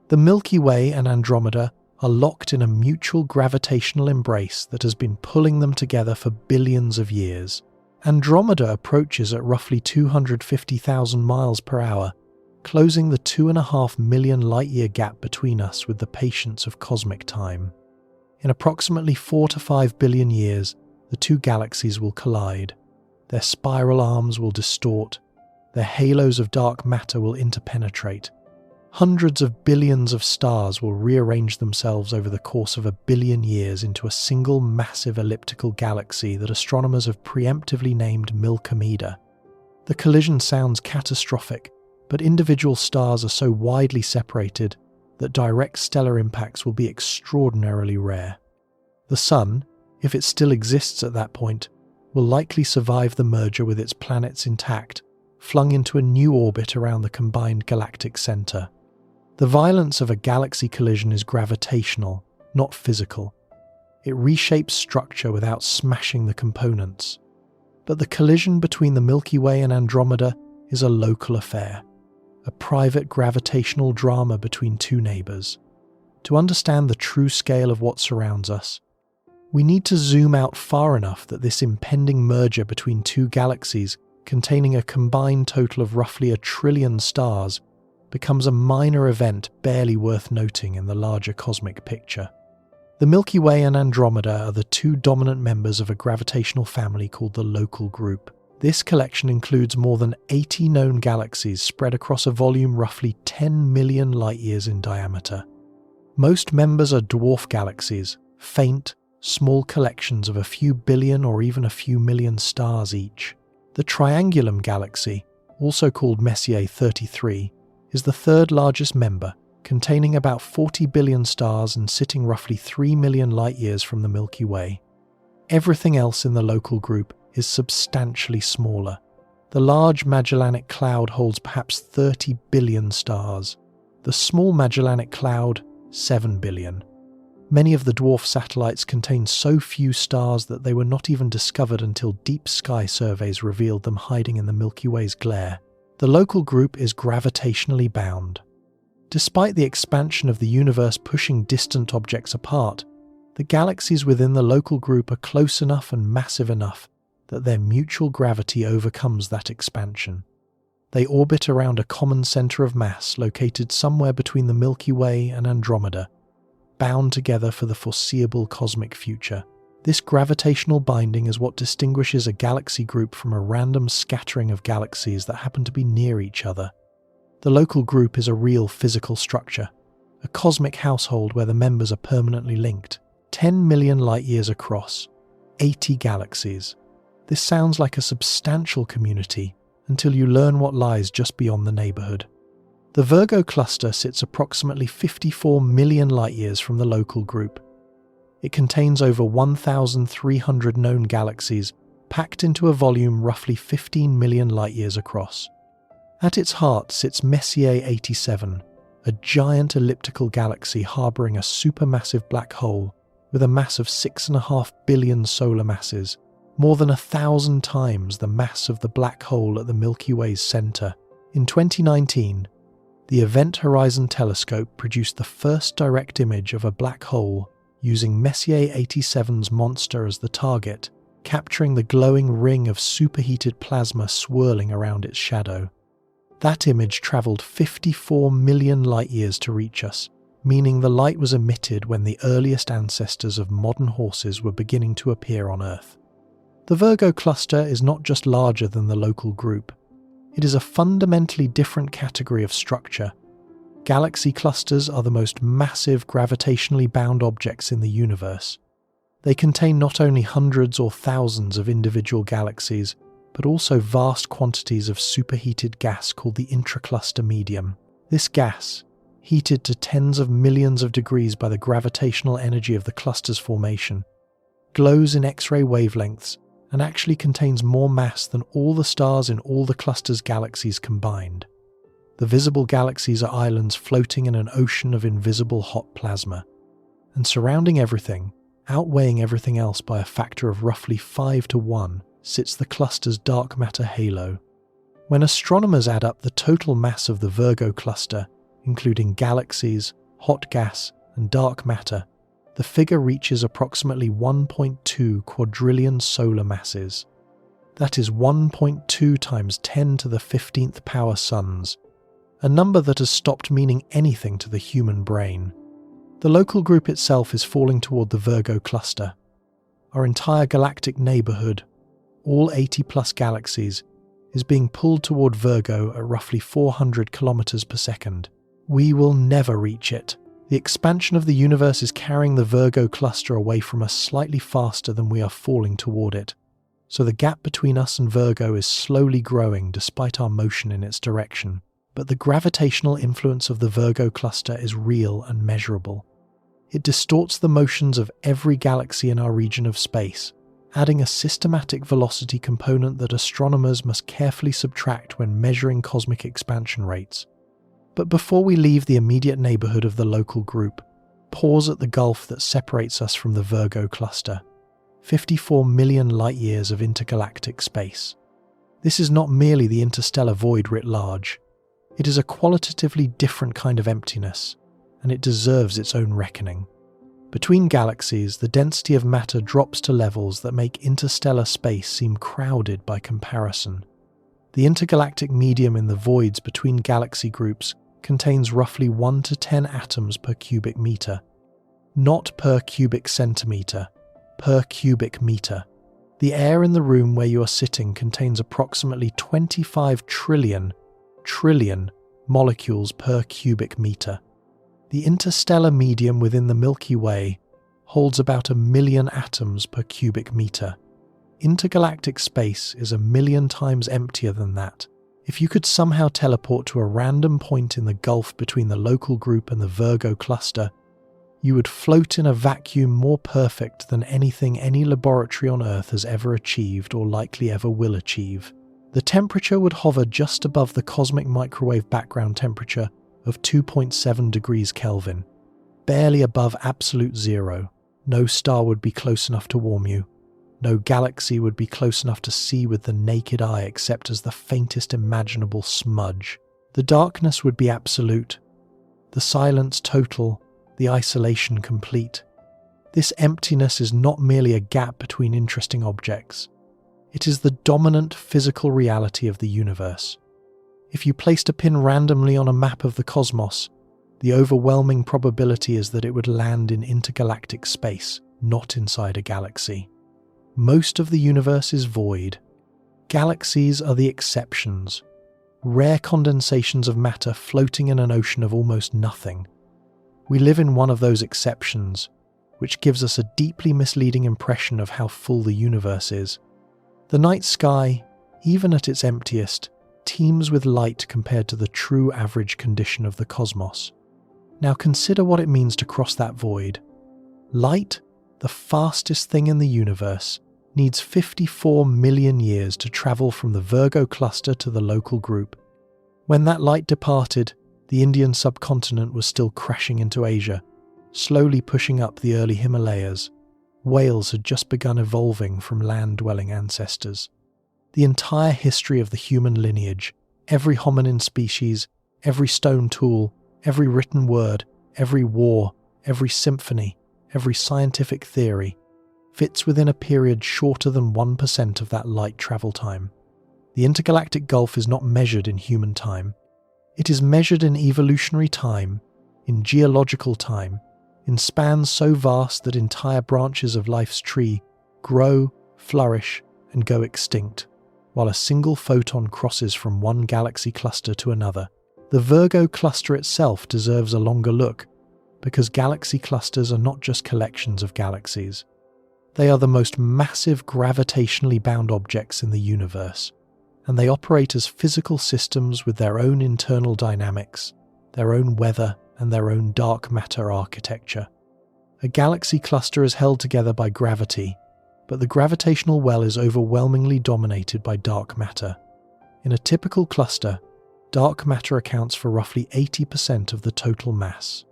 The Milky Way and Andromeda are locked in a mutual gravitational embrace that has been pulling them together for billions of years. Andromeda approaches at roughly 250,000 miles per hour, closing the 2.5 million light-year gap between us with the patience of cosmic time. In approximately 4 to 5 billion years, the two galaxies will collide. Their spiral arms will distort, their halos of dark matter will interpenetrate. Hundreds of billions of stars will rearrange themselves over the course of 1 billion years into a single massive elliptical galaxy that astronomers have preemptively named Milky. The collision sounds catastrophic, but individual stars are so widely separated that direct stellar impacts will be extraordinarily rare. The Sun, if it still exists at that point, will likely survive the merger with its planets intact, flung into a new orbit around the combined galactic center. The violence of a galaxy collision is gravitational, not physical. It reshapes structure without smashing the components. But the collision between the Milky Way and Andromeda is a local affair, a private gravitational drama between two neighbors. To understand the true scale of what surrounds us, we need to zoom out far enough that this impending merger between two galaxies containing a combined total of roughly 1 trillion stars becomes a minor event barely worth noting in the larger cosmic picture. The Milky Way and Andromeda are the two dominant members of a gravitational family called the Local Group. This collection includes more than 80 known galaxies spread across a volume roughly 10 million light-years in diameter. Most members are dwarf galaxies, faint, small collections of a few billion or even a few million stars each. The Triangulum galaxy, also called Messier 33, is the third largest member, containing about 40 billion stars and sitting roughly 3 million light-years from the Milky Way. Everything else in the Local Group is substantially smaller. The Large Magellanic Cloud holds perhaps 30 billion stars. The Small Magellanic Cloud, 7 billion. Many of the dwarf satellites contain so few stars that they were not even discovered until deep sky surveys revealed them hiding in the Milky Way's glare. The Local Group is gravitationally bound. Despite the expansion of the universe pushing distant objects apart, the galaxies within the Local Group are close enough and massive enough that their mutual gravity overcomes that expansion. They orbit around a common center of mass located somewhere between the Milky Way and Andromeda, bound together for the foreseeable cosmic future. This gravitational binding is what distinguishes a galaxy group from a random scattering of galaxies that happen to be near each other. The Local Group is a real physical structure, a cosmic household where the members are permanently linked, 10 million light-years across, 80 galaxies. This sounds like a substantial community until you learn what lies just beyond the neighborhood. The Virgo cluster sits approximately 54 million light-years from the Local Group. It contains over 1,300 known galaxies packed into a volume roughly 15 million light-years across. At its heart sits Messier 87, a giant elliptical galaxy harboring a supermassive black hole with a mass of 6.5 billion solar masses, more than 1,000 times the mass of the black hole at the Milky Way's center. In 2019, the Event Horizon Telescope produced the first direct image of a black hole using Messier 87's monster as the target, capturing the glowing ring of superheated plasma swirling around its shadow. That image travelled 54 million light-years to reach us, meaning the light was emitted when the earliest ancestors of modern horses were beginning to appear on Earth. The Virgo cluster is not just larger than the Local Group. It is a fundamentally different category of structure. Galaxy clusters are the most massive gravitationally bound objects in the universe. They contain not only hundreds or thousands of individual galaxies, but also vast quantities of superheated gas called the intracluster medium. This gas, heated to tens of millions of degrees by the gravitational energy of the cluster's formation, glows in X-ray wavelengths and actually contains more mass than all the stars in all the cluster's galaxies combined. The visible galaxies are islands floating in an ocean of invisible hot plasma, and surrounding everything, outweighing everything else by a factor of roughly 5 to 1, sits the cluster's dark matter halo. When astronomers add up the total mass of the Virgo cluster, including galaxies, hot gas, and dark matter, the figure reaches approximately 1.2 quadrillion solar masses. That is 1.2 times 10 to the 15th power suns, a number that has stopped meaning anything to the human brain. The local group itself is falling toward the Virgo cluster. Our entire galactic neighborhood, all 80-plus galaxies, is being pulled toward Virgo at roughly 400 kilometers per second. We will never reach it. The expansion of the universe is carrying the Virgo cluster away from us slightly faster than we are falling toward it. So the gap between us and Virgo is slowly growing despite our motion in its direction. But the gravitational influence of the Virgo cluster is real and measurable. It distorts the motions of every galaxy in our region of space, adding a systematic velocity component that astronomers must carefully subtract when measuring cosmic expansion rates. But before we leave the immediate neighborhood of the local group, pause at the gulf that separates us from the Virgo cluster, 54 million light-years of intergalactic space. This is not merely the interstellar void writ large. It is a qualitatively different kind of emptiness, and it deserves its own reckoning. Between galaxies, the density of matter drops to levels that make interstellar space seem crowded by comparison. The intergalactic medium in the voids between galaxy groups contains roughly 1 to 10 atoms per cubic meter. Not per cubic centimeter, per cubic meter. The air in the room where you are sitting contains approximately 25 trillion molecules per cubic meter. The interstellar medium within the Milky Way holds about 1 million atoms per cubic meter. Intergalactic space is 1 million times emptier than that. If you could somehow teleport to a random point in the gulf between the local group and the Virgo cluster, you would float in a vacuum more perfect than anything any laboratory on Earth has ever achieved or likely ever will achieve. The temperature would hover just above the cosmic microwave background temperature of 2.7 degrees Kelvin, barely above absolute zero. No star would be close enough to warm you. No galaxy would be close enough to see with the naked eye except as the faintest imaginable smudge. The darkness would be absolute, the silence total, the isolation complete. This emptiness is not merely a gap between interesting objects. It is the dominant physical reality of the universe. If you placed a pin randomly on a map of the cosmos, the overwhelming probability is that it would land in intergalactic space, not inside a galaxy. Most of the universe is void. Galaxies are the exceptions, rare condensations of matter floating in an ocean of almost nothing. We live in one of those exceptions, which gives us a deeply misleading impression of how full the universe is. The night sky, even at its emptiest, teems with light compared to the true average condition of the cosmos. Now consider what it means to cross that void. Light, the fastest thing in the universe, needs 54 million years to travel from the Virgo cluster to the local group. When that light departed, the Indian subcontinent was still crashing into Asia, slowly pushing up the early Himalayas. Whales had just begun evolving from land-dwelling ancestors. The entire history of the human lineage, every hominin species, every stone tool, every written word, every war, every symphony, every scientific theory, fits within a period shorter than 1% of that light travel time. The intergalactic gulf is not measured in human time. It is measured in evolutionary time, in geological time, in spans so vast that entire branches of life's tree grow, flourish, and go extinct, while a single photon crosses from one galaxy cluster to another. The Virgo cluster itself deserves a longer look, because galaxy clusters are not just collections of galaxies. They are the most massive gravitationally bound objects in the universe, and they operate as physical systems with their own internal dynamics, their own weather, and their own dark matter architecture. A galaxy cluster is held together by gravity, but the gravitational well is overwhelmingly dominated by dark matter. In a typical cluster, dark matter accounts for roughly 80% of the total mass.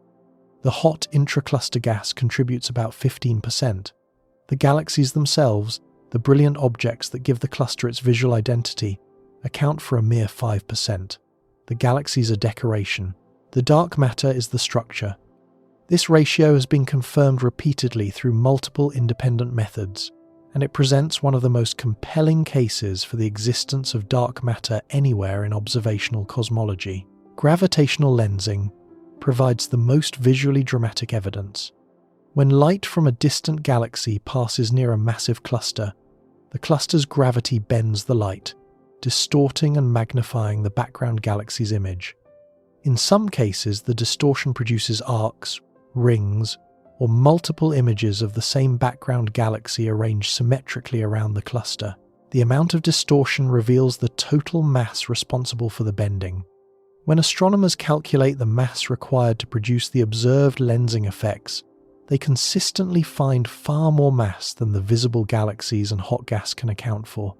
The hot intracluster gas contributes about 15%. The galaxies themselves, the brilliant objects that give the cluster its visual identity, account for a mere 5%. The galaxies are decoration. The dark matter is the structure, This ratio has been confirmed repeatedly through multiple independent methods, and it presents one of the most compelling cases for the existence of dark matter anywhere in observational cosmology. Gravitational lensing provides the most visually dramatic evidence. When light from a distant galaxy passes near a massive cluster, the cluster's gravity bends the light, distorting and magnifying the background galaxy's image. In some cases, the distortion produces arcs, rings, or multiple images of the same background galaxy arranged symmetrically around the cluster. The amount of distortion reveals the total mass responsible for the bending. When astronomers calculate the mass required to produce the observed lensing effects, they consistently find far more mass than the visible galaxies and hot gas can account for.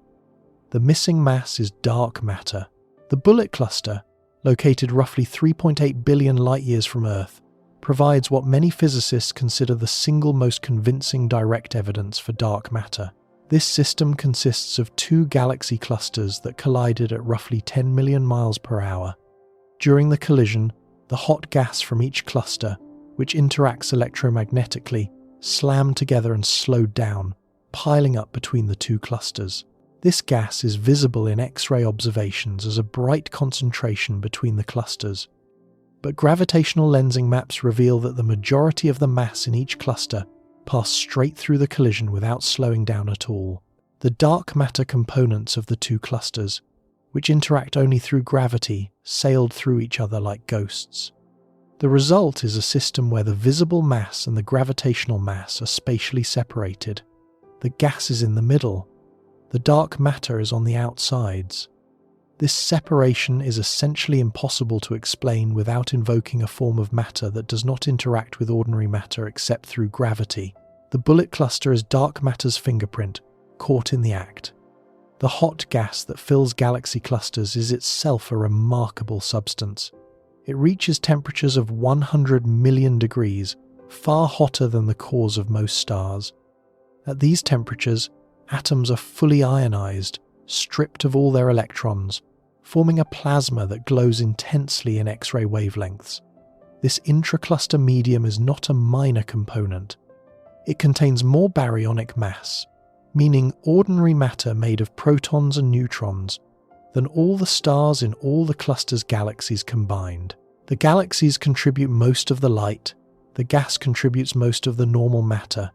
The missing mass is dark matter. The Bullet Cluster, located roughly 3.8 billion light-years from Earth, provides what many physicists consider the single most convincing direct evidence for dark matter. This system consists of two galaxy clusters that collided at roughly 10 million miles per hour. During the collision, the hot gas from each cluster, which interacts electromagnetically, slammed together and slowed down, piling up between the two clusters. This gas is visible in X-ray observations as a bright concentration between the clusters. But gravitational lensing maps reveal that the majority of the mass in each cluster passed straight through the collision without slowing down at all. The dark matter components of the two clusters, which interact only through gravity, sailed through each other like ghosts. The result is a system where the visible mass and the gravitational mass are spatially separated. The gas is in the middle. The dark matter is on the outsides. This separation is essentially impossible to explain without invoking a form of matter that does not interact with ordinary matter except through gravity. The Bullet Cluster is dark matter's fingerprint, caught in the act. The hot gas that fills galaxy clusters is itself a remarkable substance. It reaches temperatures of 100 million degrees, far hotter than the cores of most stars. At these temperatures, atoms are fully ionized, stripped of all their electrons, forming a plasma that glows intensely in X-ray wavelengths. This intracluster medium is not a minor component. It contains more baryonic mass, meaning ordinary matter made of protons and neutrons, than all the stars in all the cluster's galaxies combined. The galaxies contribute most of the light, the gas contributes most of the normal matter.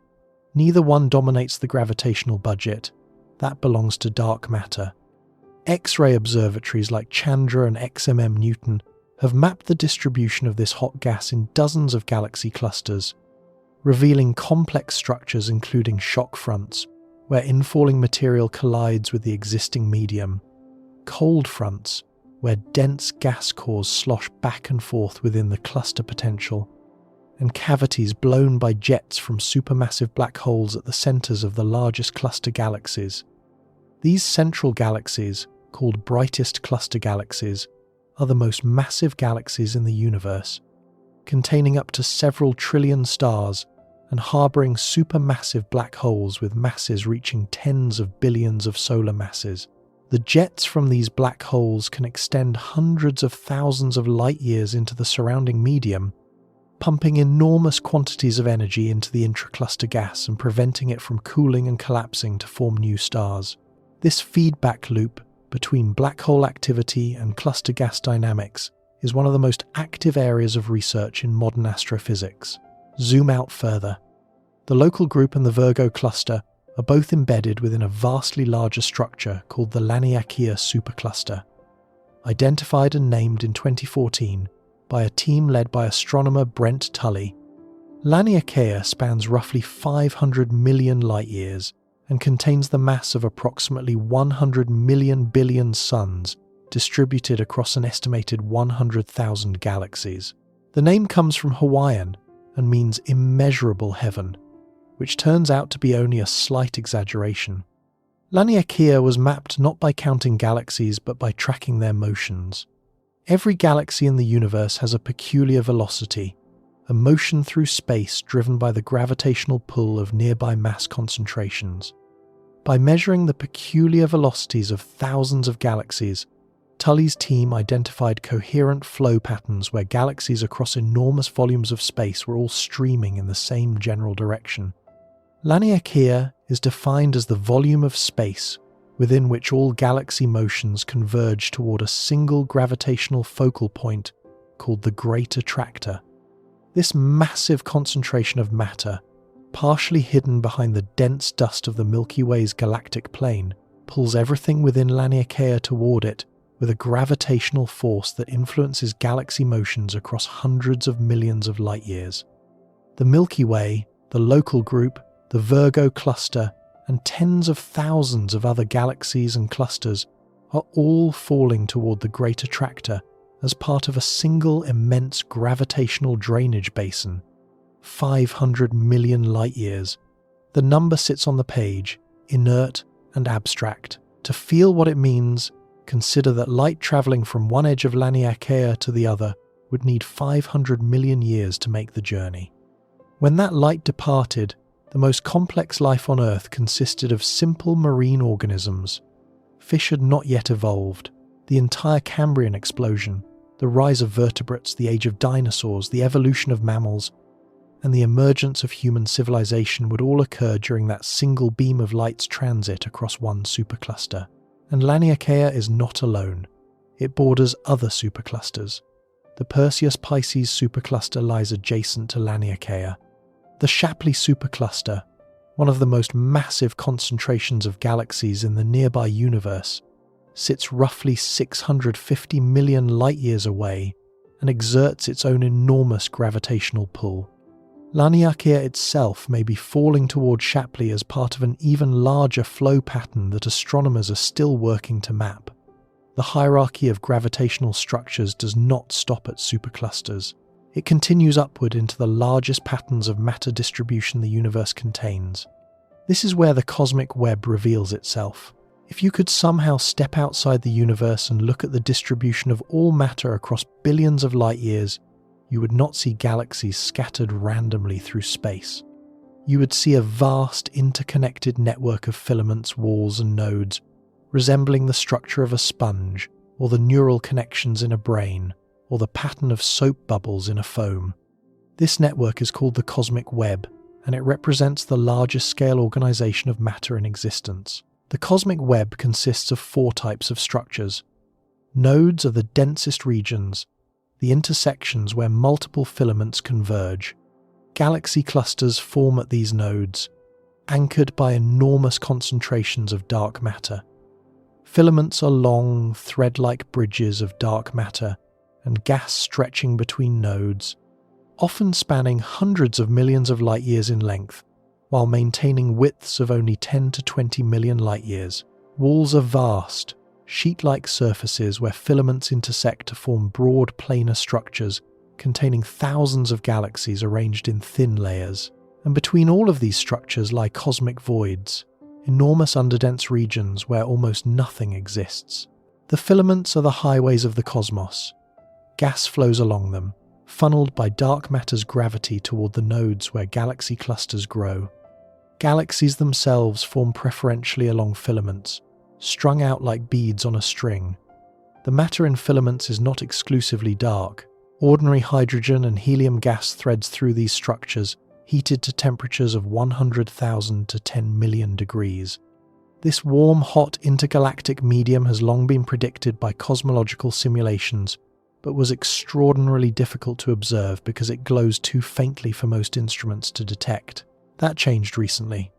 Neither one dominates the gravitational budget. That belongs to dark matter. X-ray observatories like Chandra and XMM Newton have mapped the distribution of this hot gas in dozens of galaxy clusters, revealing complex structures including shock fronts, where infalling material collides with the existing medium, cold fronts, where dense gas cores slosh back and forth within the cluster potential, and cavities blown by jets from supermassive black holes at the centers of the largest cluster galaxies. These central galaxies, called brightest cluster galaxies, are the most massive galaxies in the universe, containing up to several trillion stars and harboring supermassive black holes with masses reaching tens of billions of solar masses. The jets from these black holes can extend hundreds of thousands of light-years into the surrounding medium, pumping enormous quantities of energy into the intracluster gas and preventing it from cooling and collapsing to form new stars. This feedback loop between black hole activity and cluster gas dynamics is one of the most active areas of research in modern astrophysics. Zoom out further. The local group and the Virgo cluster are both embedded within a vastly larger structure called the Laniakea Supercluster, identified and named in 2014 by a team led by astronomer Brent Tully. Laniakea spans roughly 500 million light-years and contains the mass of approximately 100 million billion suns distributed across an estimated 100,000 galaxies. The name comes from Hawaiian and means immeasurable heaven, which turns out to be only a slight exaggeration. Laniakea was mapped not by counting galaxies but by tracking their motions. Every galaxy in the universe has a peculiar velocity, a motion through space driven by the gravitational pull of nearby mass concentrations. By measuring the peculiar velocities of thousands of galaxies, Tully's team identified coherent flow patterns where galaxies across enormous volumes of space were all streaming in the same general direction. Laniakea is defined as the volume of space within which all galaxy motions converge toward a single gravitational focal point called the Great Attractor. This massive concentration of matter, partially hidden behind the dense dust of the Milky Way's galactic plane, pulls everything within Laniakea toward it with a gravitational force that influences galaxy motions across hundreds of millions of light years. The Milky Way, the Local Group, the Virgo Cluster, and tens of thousands of other galaxies and clusters are all falling toward the Great Attractor as part of a single immense gravitational drainage basin, 500 million light-years. The number sits on the page, inert and abstract. To feel what it means, consider that light travelling from one edge of Laniakea to the other would need 500 million years to make the journey. When that light departed, the most complex life on Earth consisted of simple marine organisms. Fish had not yet evolved. The entire Cambrian explosion, the rise of vertebrates, the age of dinosaurs, the evolution of mammals, and the emergence of human civilization would all occur during that single beam of light's transit across one supercluster. And Laniakea is not alone. It borders other superclusters. The Perseus-Pisces supercluster lies adjacent to Laniakea. The Shapley supercluster, one of the most massive concentrations of galaxies in the nearby universe, sits roughly 650 million light-years away and exerts its own enormous gravitational pull. Laniakea itself may be falling toward Shapley as part of an even larger flow pattern that astronomers are still working to map. The hierarchy of gravitational structures does not stop at superclusters. It continues upward into the largest patterns of matter distribution the universe contains. This is where the cosmic web reveals itself. If you could somehow step outside the universe and look at the distribution of all matter across billions of light years, you would not see galaxies scattered randomly through space. You would see a vast interconnected network of filaments, walls, and nodes, resembling the structure of a sponge, or the neural connections in a brain, or the pattern of soap bubbles in a foam. This network is called the cosmic web, and it represents the largest scale organization of matter in existence. The cosmic web consists of 4 types of structures. Nodes are the densest regions, the intersections where multiple filaments converge. Galaxy clusters form at these nodes, anchored by enormous concentrations of dark matter. Filaments are long, thread-like bridges of dark matter and gas stretching between nodes, often spanning hundreds of millions of light-years in length, while maintaining widths of only 10 to 20 million light-years. Walls are vast, sheet-like surfaces where filaments intersect to form broad planar structures containing thousands of galaxies arranged in thin layers. And between all of these structures lie cosmic voids, enormous underdense regions where almost nothing exists. The filaments are the highways of the cosmos. Gas flows along them, funneled by dark matter's gravity toward the nodes where galaxy clusters grow. Galaxies themselves form preferentially along filaments, strung out like beads on a string. The matter in filaments is not exclusively dark. Ordinary hydrogen and helium gas threads through these structures, heated to temperatures of 100,000 to 10 million degrees. This warm, hot intergalactic medium has long been predicted by cosmological simulations, but was extraordinarily difficult to observe because it glows too faintly for most instruments to detect. That changed recently.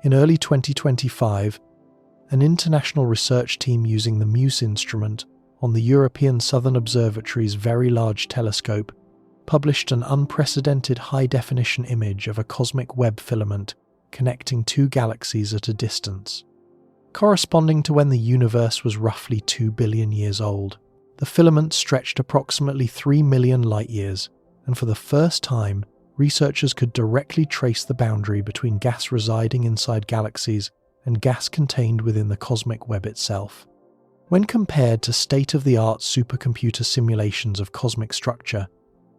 In early 2025, an international research team using the MUSE instrument on the European Southern Observatory's Very Large Telescope published an unprecedented high-definition image of a cosmic web filament connecting 2 galaxies at a distance. Corresponding to when the universe was roughly 2 billion years old, the filament stretched approximately 3 million light-years, and for the first time, researchers could directly trace the boundary between gas residing inside galaxies and gas contained within the cosmic web itself. When compared to state-of-the-art supercomputer simulations of cosmic structure,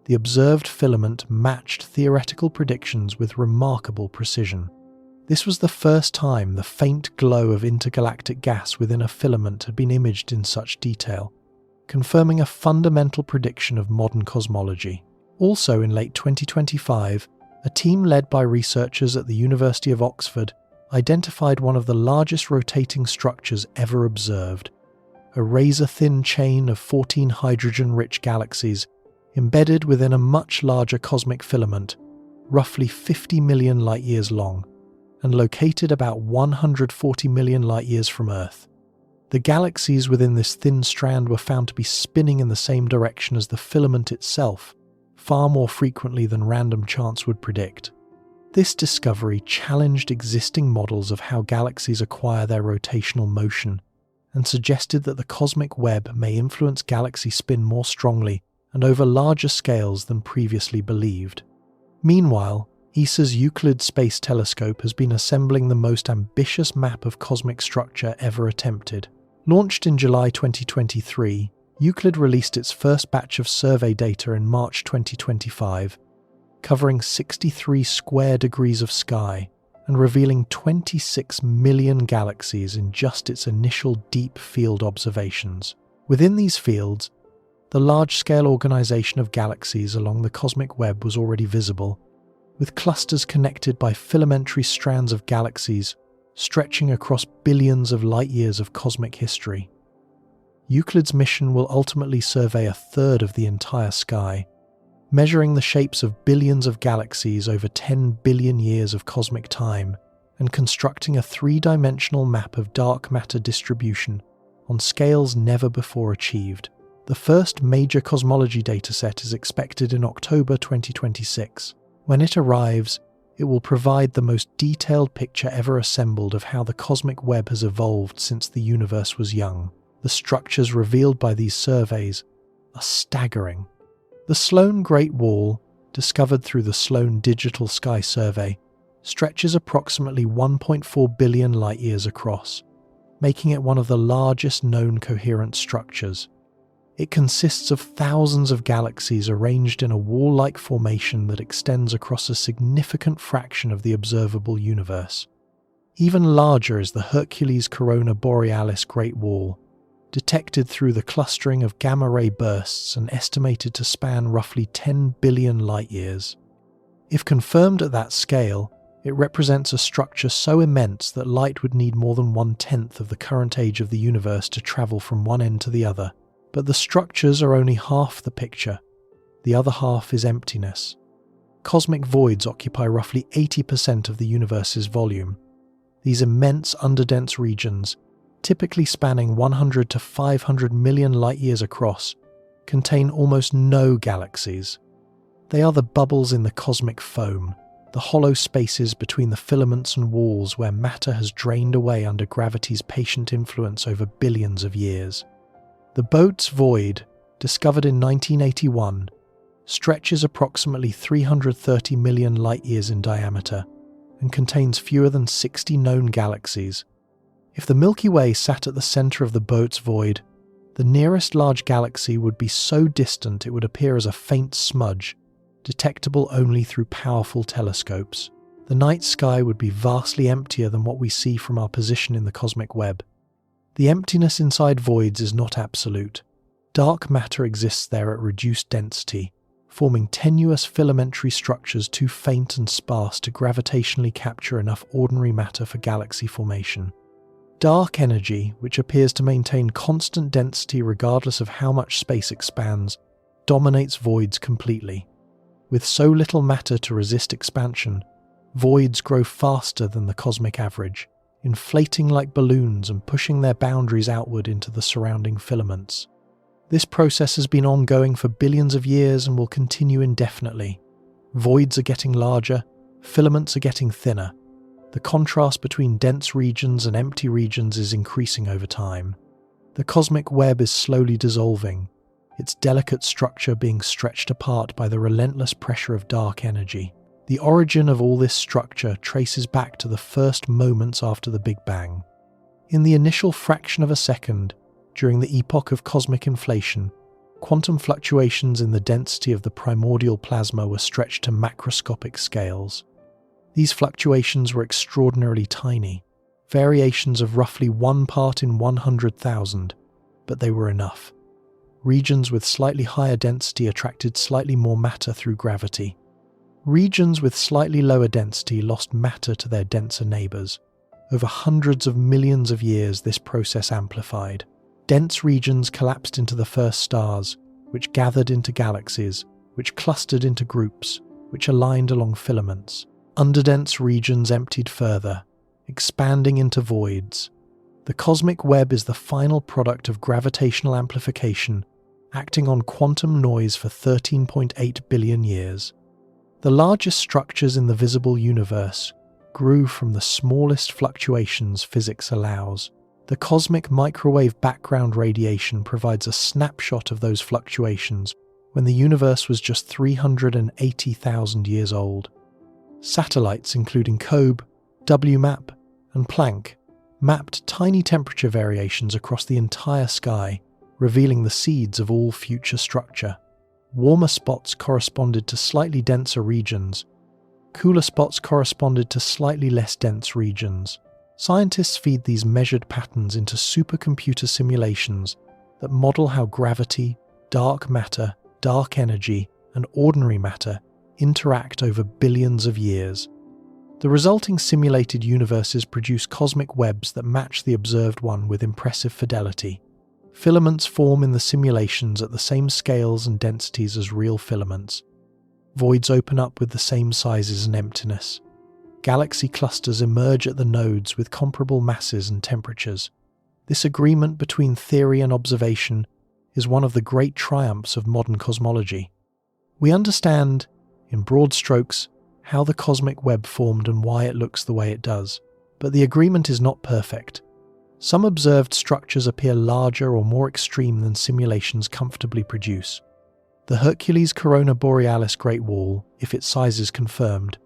the observed filament matched theoretical predictions with remarkable precision. This was the first time the faint glow of intergalactic gas within a filament had been imaged in such detail. confirming a fundamental prediction of modern cosmology. Also in late 2025, a team led by researchers at the University of Oxford identified one of the largest rotating structures ever observed, a razor-thin chain of 14 hydrogen-rich galaxies embedded within a much larger cosmic filament, roughly 50 million light-years long, and located about 140 million light-years from Earth. The galaxies within this thin strand were found to be spinning in the same direction as the filament itself, far more frequently than random chance would predict. This discovery challenged existing models of how galaxies acquire their rotational motion, and suggested that the cosmic web may influence galaxy spin more strongly and over larger scales than previously believed. Meanwhile, ESA's Euclid Space Telescope has been assembling the most ambitious map of cosmic structure ever attempted. Launched in July 2023, Euclid released its first batch of survey data in March 2025, covering 63 square degrees of sky and revealing 26 million galaxies in just its initial deep field observations. Within these fields, the large-scale organization of galaxies along the cosmic web was already visible, with clusters connected by filamentary strands of galaxies stretching across billions of light-years of cosmic history. Euclid's mission will ultimately survey a third of the entire sky, measuring the shapes of billions of galaxies over 10 billion years of cosmic time, and constructing a three-dimensional map of dark matter distribution on scales never before achieved. The first major cosmology dataset is expected in October 2026. When it arrives, it will provide the most detailed picture ever assembled of how the cosmic web has evolved since the universe was young. The structures revealed by these surveys are staggering. The Sloan Great Wall, discovered through the Sloan Digital Sky Survey, stretches approximately 1.4 billion light-years across, making it one of the largest known coherent structures. It consists of thousands of galaxies arranged in a wall-like formation that extends across a significant fraction of the observable universe. Even larger is the Hercules Corona Borealis Great Wall, detected through the clustering of gamma-ray bursts and estimated to span roughly 10 billion light-years. If confirmed at that scale, it represents a structure so immense that light would need more than 1/10 of the current age of the universe to travel from one end to the other. But the structures are only half the picture. The other half is emptiness. Cosmic voids occupy roughly 80% of the universe's volume. These immense underdense regions, typically spanning 100 to 500 million light-years across, contain almost no galaxies. They are the bubbles in the cosmic foam, the hollow spaces between the filaments and walls where matter has drained away under gravity's patient influence over billions of years. The Boat's void, discovered in 1981, stretches approximately 330 million light-years in diameter and contains fewer than 60 known galaxies. If the Milky Way sat at the center of the Boat's void, the nearest large galaxy would be so distant it would appear as a faint smudge, detectable only through powerful telescopes. The night sky would be vastly emptier than what we see from our position in the cosmic web. The emptiness inside voids is not absolute. Dark matter exists there at reduced density, forming tenuous filamentary structures too faint and sparse to gravitationally capture enough ordinary matter for galaxy formation. Dark energy, which appears to maintain constant density regardless of how much space expands, dominates voids completely. With so little matter to resist expansion, voids grow faster than the cosmic average, inflating like balloons and pushing their boundaries outward into the surrounding filaments. This process has been ongoing for billions of years and will continue indefinitely. Voids are getting larger, filaments are getting thinner. The contrast between dense regions and empty regions is increasing over time. The cosmic web is slowly dissolving, its delicate structure being stretched apart by the relentless pressure of dark energy. The origin of all this structure traces back to the first moments after the Big Bang. In the initial fraction of a second, during the epoch of cosmic inflation, quantum fluctuations in the density of the primordial plasma were stretched to macroscopic scales. These fluctuations were extraordinarily tiny, variations of roughly 1 part in 100,000, but they were enough. Regions with slightly higher density attracted slightly more matter through gravity. Regions with slightly lower density lost matter to their denser neighbours. Over hundreds of millions of years, this process amplified. Dense regions collapsed into the first stars, which gathered into galaxies, which clustered into groups, which aligned along filaments. Underdense regions emptied further, expanding into voids. The cosmic web is the final product of gravitational amplification, acting on quantum noise for 13.8 billion years. The largest structures in the visible universe grew from the smallest fluctuations physics allows. The cosmic microwave background radiation provides a snapshot of those fluctuations when the universe was just 380,000 years old. Satellites including COBE, WMAP, and Planck mapped tiny temperature variations across the entire sky, revealing the seeds of all future structure. Warmer spots corresponded to slightly denser regions. Cooler spots corresponded to slightly less dense regions. Scientists feed these measured patterns into supercomputer simulations that model how gravity, dark matter, dark energy, and ordinary matter interact over billions of years. The resulting simulated universes produce cosmic webs that match the observed one with impressive fidelity. Filaments form in the simulations at the same scales and densities as real filaments. Voids open up with the same sizes and emptiness. Galaxy clusters emerge at the nodes with comparable masses and temperatures. This agreement between theory and observation is one of the great triumphs of modern cosmology. We understand, in broad strokes, how the cosmic web formed and why it looks the way it does, but the agreement is not perfect. Some observed structures appear larger or more extreme than simulations comfortably produce. The Hercules Corona Borealis Great Wall, if its size is confirmed,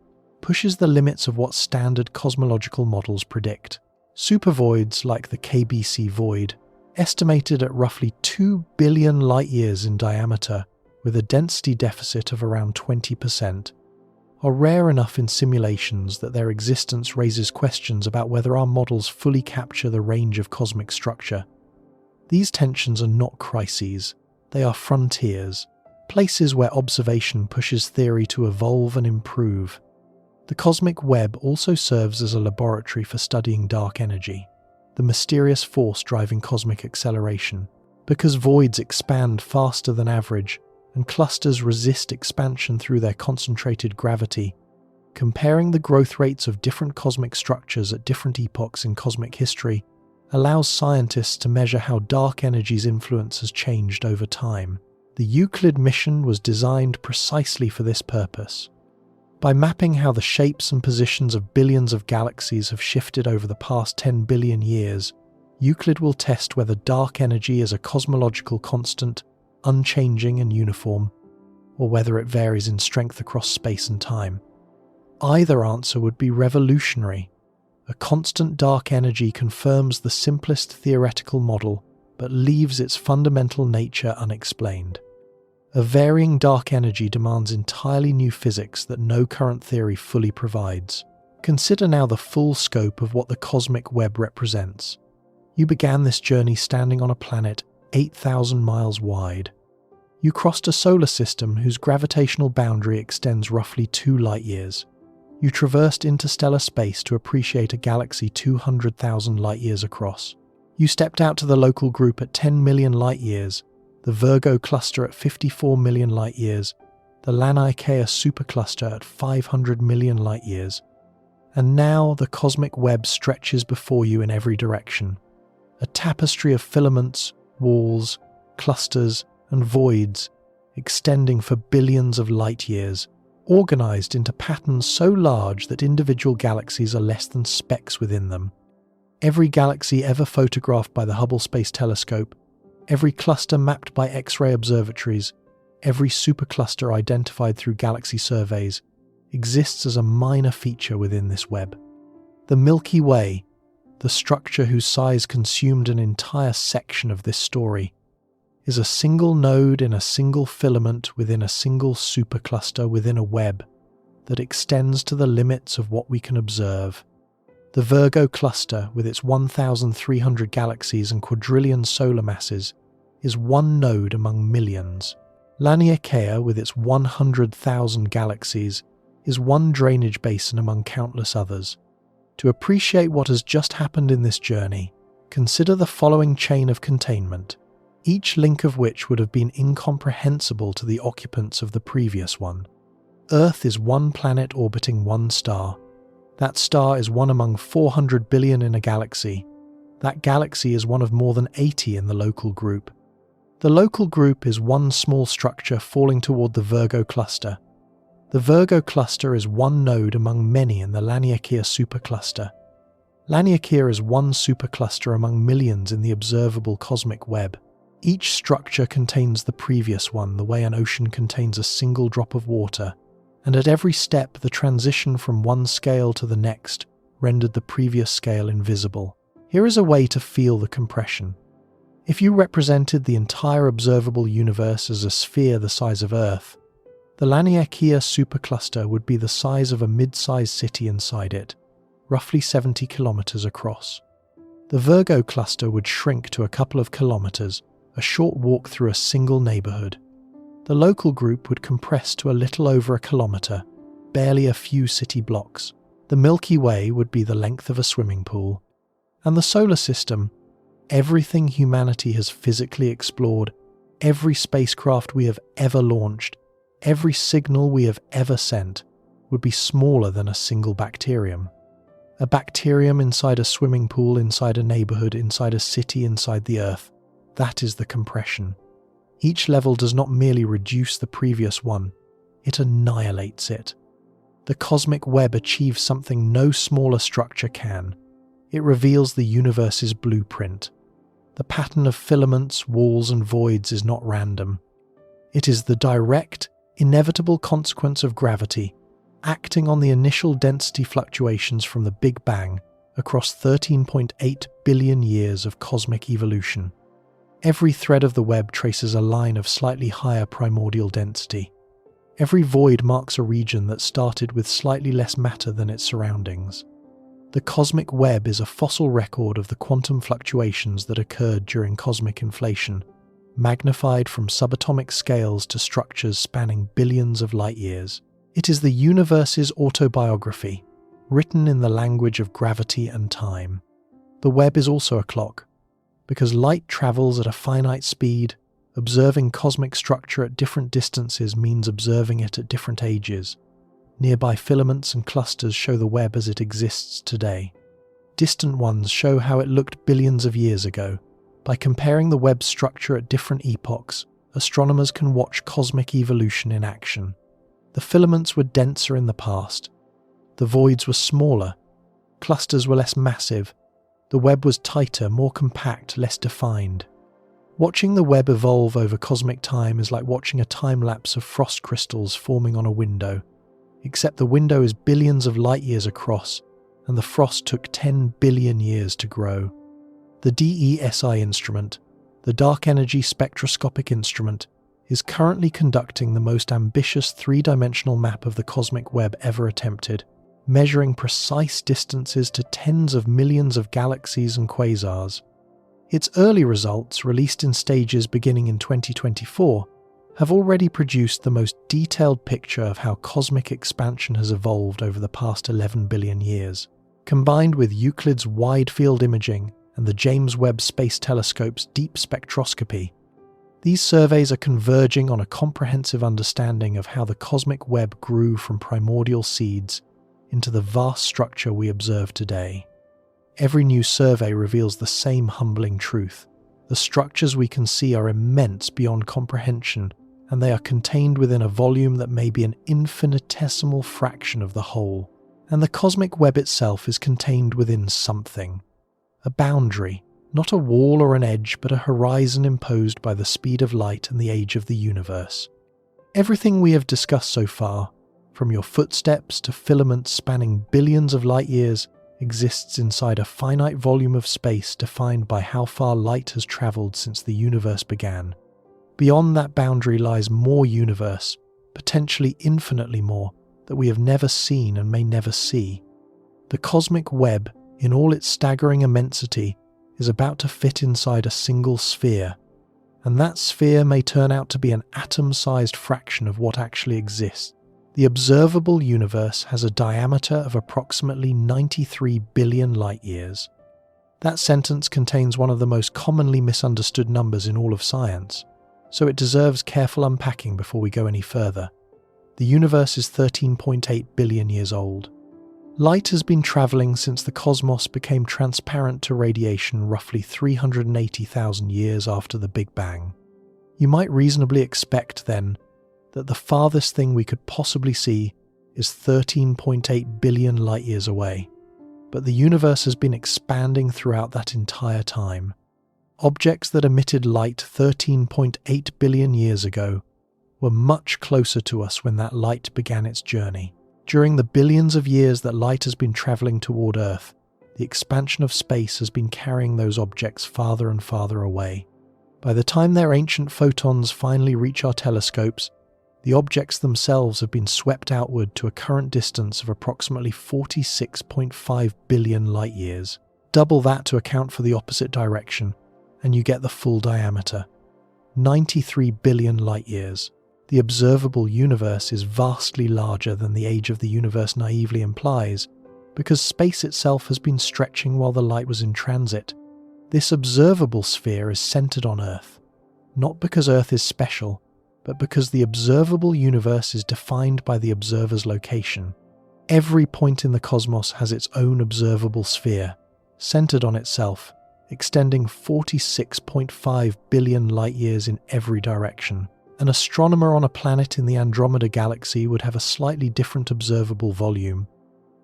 pushes the limits of what standard cosmological models predict. Supervoids like the KBC void, estimated at roughly 2 billion light-years in diameter with a density deficit of around 20%, are rare enough in simulations that their existence raises questions about whether our models fully capture the range of cosmic structure. These tensions are not crises, they are frontiers, places where observation pushes theory to evolve and improve. The cosmic web also serves as a laboratory for studying dark energy, the mysterious force driving cosmic acceleration. Because voids expand faster than average and clusters resist expansion through their concentrated gravity, comparing the growth rates of different cosmic structures at different epochs in cosmic history allows scientists to measure how dark energy's influence has changed over time. The Euclid mission was designed precisely for this purpose. By mapping how the shapes and positions of billions of galaxies have shifted over the past 10 billion years, Euclid will test whether dark energy is a cosmological constant, unchanging and uniform, or whether it varies in strength across space and time. Either answer would be revolutionary. A constant dark energy confirms the simplest theoretical model, but leaves its fundamental nature unexplained. A varying dark energy demands entirely new physics that no current theory fully provides. Consider now the full scope of what the cosmic web represents. You began this journey standing on a planet 8,000 miles wide. You crossed a solar system whose gravitational boundary extends roughly 2 light-years. You traversed interstellar space to appreciate a galaxy 200,000 light-years across. You stepped out to the local group at 10 million light-years, the Virgo cluster at 54 million light-years, the Laniakea Supercluster at 500 million light-years. And now the cosmic web stretches before you in every direction. A tapestry of filaments, walls, clusters, and voids, extending for billions of light-years, organized into patterns so large that individual galaxies are less than specks within them. Every galaxy ever photographed by the Hubble Space Telescope, every cluster mapped by X-ray observatories, every supercluster identified through galaxy surveys, exists as a minor feature within this web. The Milky Way, the structure whose size consumed an entire section of this story, is a single node in a single filament within a single supercluster within a web that extends to the limits of what we can observe. The Virgo cluster, with its 1,300 galaxies and quadrillion solar masses, is one node among millions. Laniakea, with its 100,000 galaxies, is one drainage basin among countless others. To appreciate what has just happened in this journey, consider the following chain of containment, each link of which would have been incomprehensible to the occupants of the previous one. Earth is one planet orbiting one star. That star is one among 400 billion in a galaxy. That galaxy is one of more than 80 in the local group. The local group is one small structure falling toward the Virgo cluster. The Virgo cluster is one node among many in the Laniakea Supercluster. Laniakea is one supercluster among millions in the observable cosmic web. Each structure contains the previous one, the way an ocean contains a single drop of water, and at every step the transition from one scale to the next rendered the previous scale invisible. Here is a way to feel the compression. If you represented the entire observable universe as a sphere the size of Earth, the Laniakea Supercluster would be the size of a mid-sized city inside it, roughly 70 kilometers across. The Virgo cluster would shrink to a couple of kilometers, a short walk through a single neighborhood. The local group would compress to a little over a kilometer, barely a few city blocks. The Milky Way would be the length of a swimming pool. And the solar system, everything humanity has physically explored, every spacecraft we have ever launched, every signal we have ever sent, would be smaller than a single bacterium. A bacterium inside a swimming pool, inside a neighborhood, inside a city, inside the Earth. That is the compression. Each level does not merely reduce the previous one, it annihilates it. The cosmic web achieves something no smaller structure can. It reveals the universe's blueprint. The pattern of filaments, walls, and voids is not random. It is the direct, inevitable consequence of gravity, acting on the initial density fluctuations from the Big Bang across 13.8 billion years of cosmic evolution. Every thread of the web traces a line of slightly higher primordial density. Every void marks a region that started with slightly less matter than its surroundings. The cosmic web is a fossil record of the quantum fluctuations that occurred during cosmic inflation, magnified from subatomic scales to structures spanning billions of light years. It is the universe's autobiography, written in the language of gravity and time. The web is also a clock. Because light travels at a finite speed, observing cosmic structure at different distances means observing it at different ages. Nearby filaments and clusters show the web as it exists today. Distant ones show how it looked billions of years ago. By comparing the web's structure at different epochs, astronomers can watch cosmic evolution in action. The filaments were denser in the past. The voids were smaller. Clusters were less massive. The web was tighter, more compact, less defined. Watching the web evolve over cosmic time is like watching a time-lapse of frost crystals forming on a window, except the window is billions of light years across, and the frost took 10 billion years to grow. The DESI instrument, the Dark Energy Spectroscopic Instrument, is currently conducting the most ambitious three-dimensional map of the cosmic web ever attempted, measuring precise distances to tens of millions of galaxies and quasars. Its early results, released in stages beginning in 2024, have already produced the most detailed picture of how cosmic expansion has evolved over the past 11 billion years. Combined with Euclid's wide-field imaging and the James Webb Space Telescope's deep spectroscopy, these surveys are converging on a comprehensive understanding of how the cosmic web grew from primordial seeds into the vast structure we observe today. Every new survey reveals the same humbling truth. The structures we can see are immense beyond comprehension, and they are contained within a volume that may be an infinitesimal fraction of the whole. And the cosmic web itself is contained within something. A boundary, not a wall or an edge, but a horizon imposed by the speed of light and the age of the universe. Everything we have discussed so far, from your footsteps to filaments spanning billions of light years, exists inside a finite volume of space defined by how far light has traveled since the universe began. Beyond that boundary lies more universe, potentially infinitely more, that we have never seen and may never see. The cosmic web, in all its staggering immensity, is about to fit inside a single sphere. and that sphere may turn out to be an atom-sized fraction of what actually exists. The observable universe has a diameter of approximately 93 billion light-years. That sentence contains one of the most commonly misunderstood numbers in all of science, so it deserves careful unpacking before we go any further. The universe is 13.8 billion years old. Light has been travelling since the cosmos became transparent to radiation roughly 380,000 years after the Big Bang. You might reasonably expect, then, that the farthest thing we could possibly see is 13.8 billion light-years away. But the universe has been expanding throughout that entire time. Objects that emitted light 13.8 billion years ago were much closer to us when that light began its journey. During the billions of years that light has been travelling toward Earth, the expansion of space has been carrying those objects farther and farther away. By the time their ancient photons finally reach our telescopes, the objects themselves have been swept outward to a current distance of approximately 46.5 billion light-years. Double that to account for the opposite direction, and you get the full diameter. 93 billion light-years. The observable universe is vastly larger than the age of the universe naively implies, because space itself has been stretching while the light was in transit. This observable sphere is centered on Earth, not because Earth is special, but because the observable universe is defined by the observer's location. Every point in the cosmos has its own observable sphere, centered on itself, extending 46.5 billion light-years in every direction. An astronomer on a planet in the Andromeda galaxy would have a slightly different observable volume,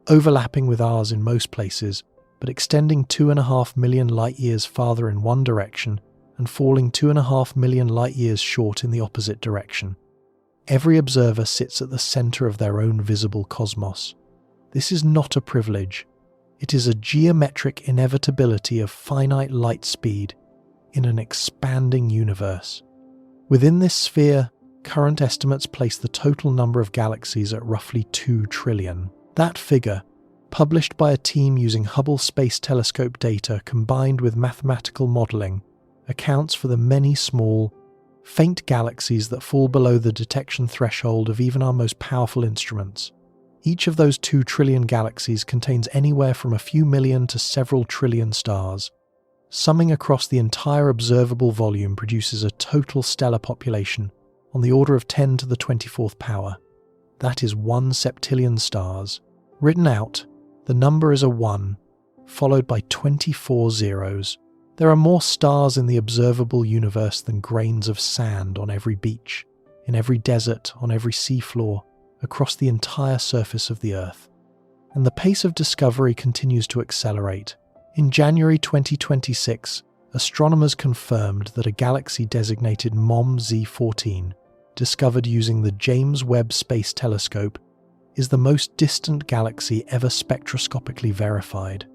overlapping with ours in most places, but extending 2.5 million light-years farther in one direction and falling 2.5 million light-years short in the opposite direction. Every observer sits at the center of their own visible cosmos. This is not a privilege. It is a geometric inevitability of finite light speed in an expanding universe. Within this sphere, current estimates place the total number of galaxies at roughly 2 trillion. That figure, published by a team using Hubble Space Telescope data combined with mathematical modelling, accounts for the many small, faint galaxies that fall below the detection threshold of even our most powerful instruments. Each of those 2 trillion galaxies contains anywhere from a few million to several trillion stars. Summing across the entire observable volume produces a total stellar population on the order of 10 to the 24th power. That is 1 septillion stars. Written out, the number is a 1, followed by 24 zeros. There are more stars in the observable universe than grains of sand on every beach, in every desert, on every seafloor, across the entire surface of the Earth. And the pace of discovery continues to accelerate. In January 2026, astronomers confirmed that a galaxy designated MOM Z14, discovered using the James Webb Space Telescope, is the most distant galaxy ever spectroscopically verified.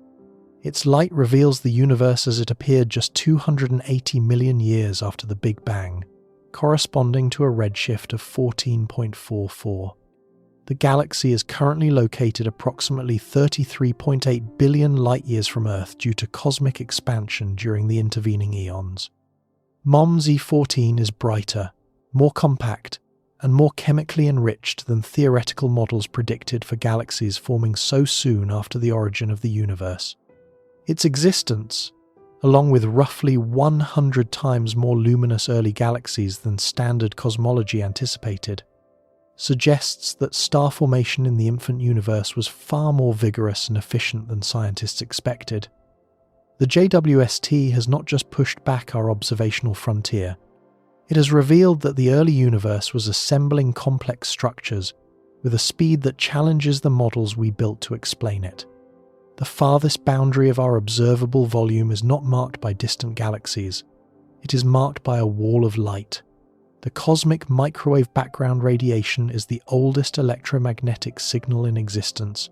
Its light reveals the universe as it appeared just 280 million years after the Big Bang, corresponding to a redshift of 14.44. The galaxy is currently located approximately 33.8 billion light-years from Earth due to cosmic expansion during the intervening eons. MOM Z14 is brighter, more compact, and more chemically enriched than theoretical models predicted for galaxies forming so soon after the origin of the universe. Its existence, along with roughly 100 times more luminous early galaxies than standard cosmology anticipated, suggests that star formation in the infant universe was far more vigorous and efficient than scientists expected. The JWST has not just pushed back our observational frontier, it has revealed that the early universe was assembling complex structures with a speed that challenges the models we built to explain it. The farthest boundary of our observable volume is not marked by distant galaxies, it is marked by a wall of light. The cosmic microwave background radiation is the oldest electromagnetic signal in existence,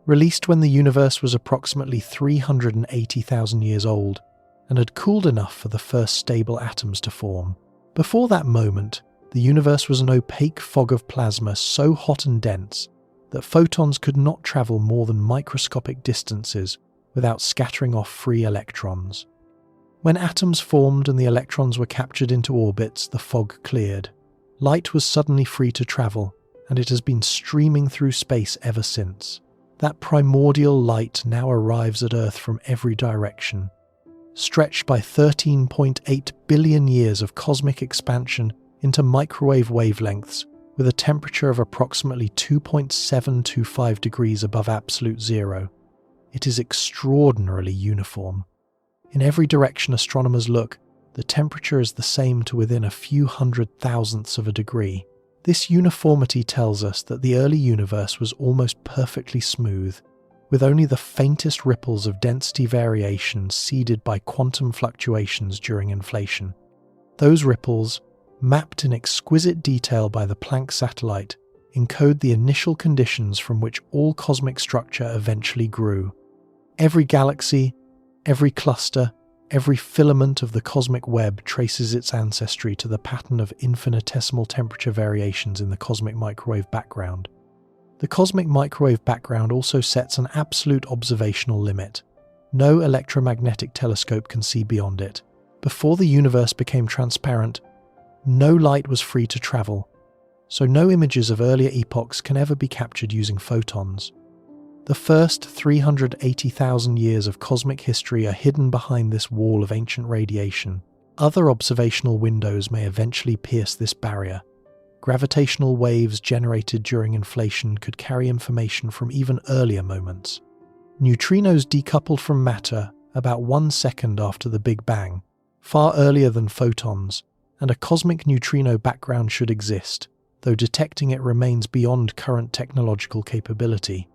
released when the universe was approximately 380,000 years old and had cooled enough for the first stable atoms to form. Before that moment, the universe was an opaque fog of plasma so hot and dense that photons could not travel more than microscopic distances without scattering off free electrons. When atoms formed and the electrons were captured into orbits, the fog cleared. Light was suddenly free to travel, and it has been streaming through space ever since. That primordial light now arrives at Earth from every direction. Stretched by 13.8 billion years of cosmic expansion into microwave wavelengths, with a temperature of approximately 2.725 degrees above absolute zero. It is extraordinarily uniform. In every direction astronomers look, the temperature is the same to within a few hundred thousandths of a degree. This uniformity tells us that the early universe was almost perfectly smooth, with only the faintest ripples of density variation seeded by quantum fluctuations during inflation. Those ripples, mapped in exquisite detail by the Planck satellite, encode the initial conditions from which all cosmic structure eventually grew. Every galaxy, every cluster, every filament of the cosmic web traces its ancestry to the pattern of infinitesimal temperature variations in the cosmic microwave background. The cosmic microwave background also sets an absolute observational limit. No electromagnetic telescope can see beyond it. Before the universe became transparent, no light was free to travel, so no images of earlier epochs can ever be captured using photons. The first 380,000 years of cosmic history are hidden behind this wall of ancient radiation. Other observational windows may eventually pierce this barrier. Gravitational waves generated during inflation could carry information from even earlier moments. Neutrinos decoupled from matter about 1 second after the Big Bang, far earlier than photons, and a cosmic neutrino background should exist, though detecting it remains beyond current technological capability.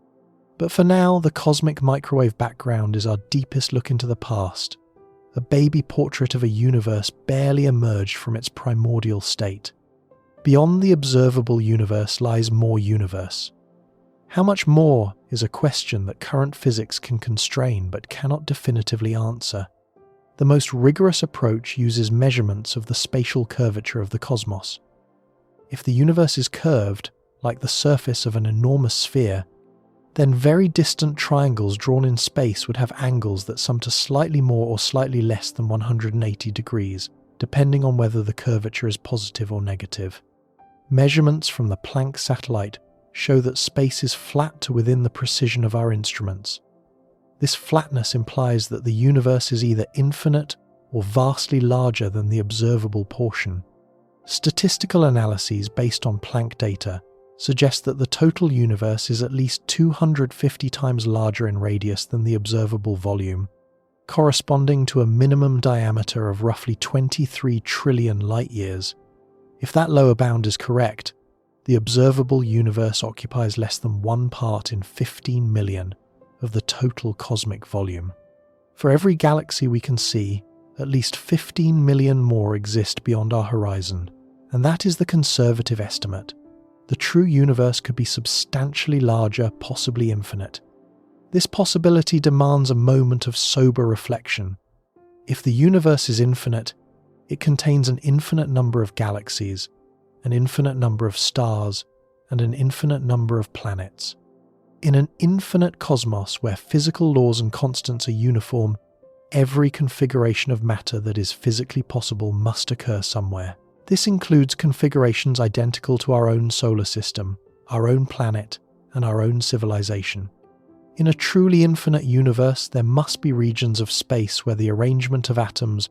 But for now, the cosmic microwave background is our deepest look into the past, a baby portrait of a universe barely emerged from its primordial state. Beyond the observable universe lies more universe. How much more is a question that current physics can constrain but cannot definitively answer. The most rigorous approach uses measurements of the spatial curvature of the cosmos. If the universe is curved, like the surface of an enormous sphere, then very distant triangles drawn in space would have angles that sum to slightly more or slightly less than 180 degrees, depending on whether the curvature is positive or negative. Measurements from the Planck satellite show that space is flat to within the precision of our instruments. This flatness implies that the universe is either infinite or vastly larger than the observable portion. Statistical analyses based on Planck data suggest that the total universe is at least 250 times larger in radius than the observable volume, corresponding to a minimum diameter of roughly 23 trillion light-years. If that lower bound is correct, the observable universe occupies less than 1 part in 15 million of the total cosmic volume. For every galaxy we can see, at least 15 million more exist beyond our horizon, and that is the conservative estimate. The true universe could be substantially larger, possibly infinite. This possibility demands a moment of sober reflection. If the universe is infinite, it contains an infinite number of galaxies, an infinite number of stars, and an infinite number of planets. In an infinite cosmos where physical laws and constants are uniform, every configuration of matter that is physically possible must occur somewhere. This includes configurations identical to our own solar system, our own planet, and our own civilization. In a truly infinite universe, there must be regions of space where the arrangement of atoms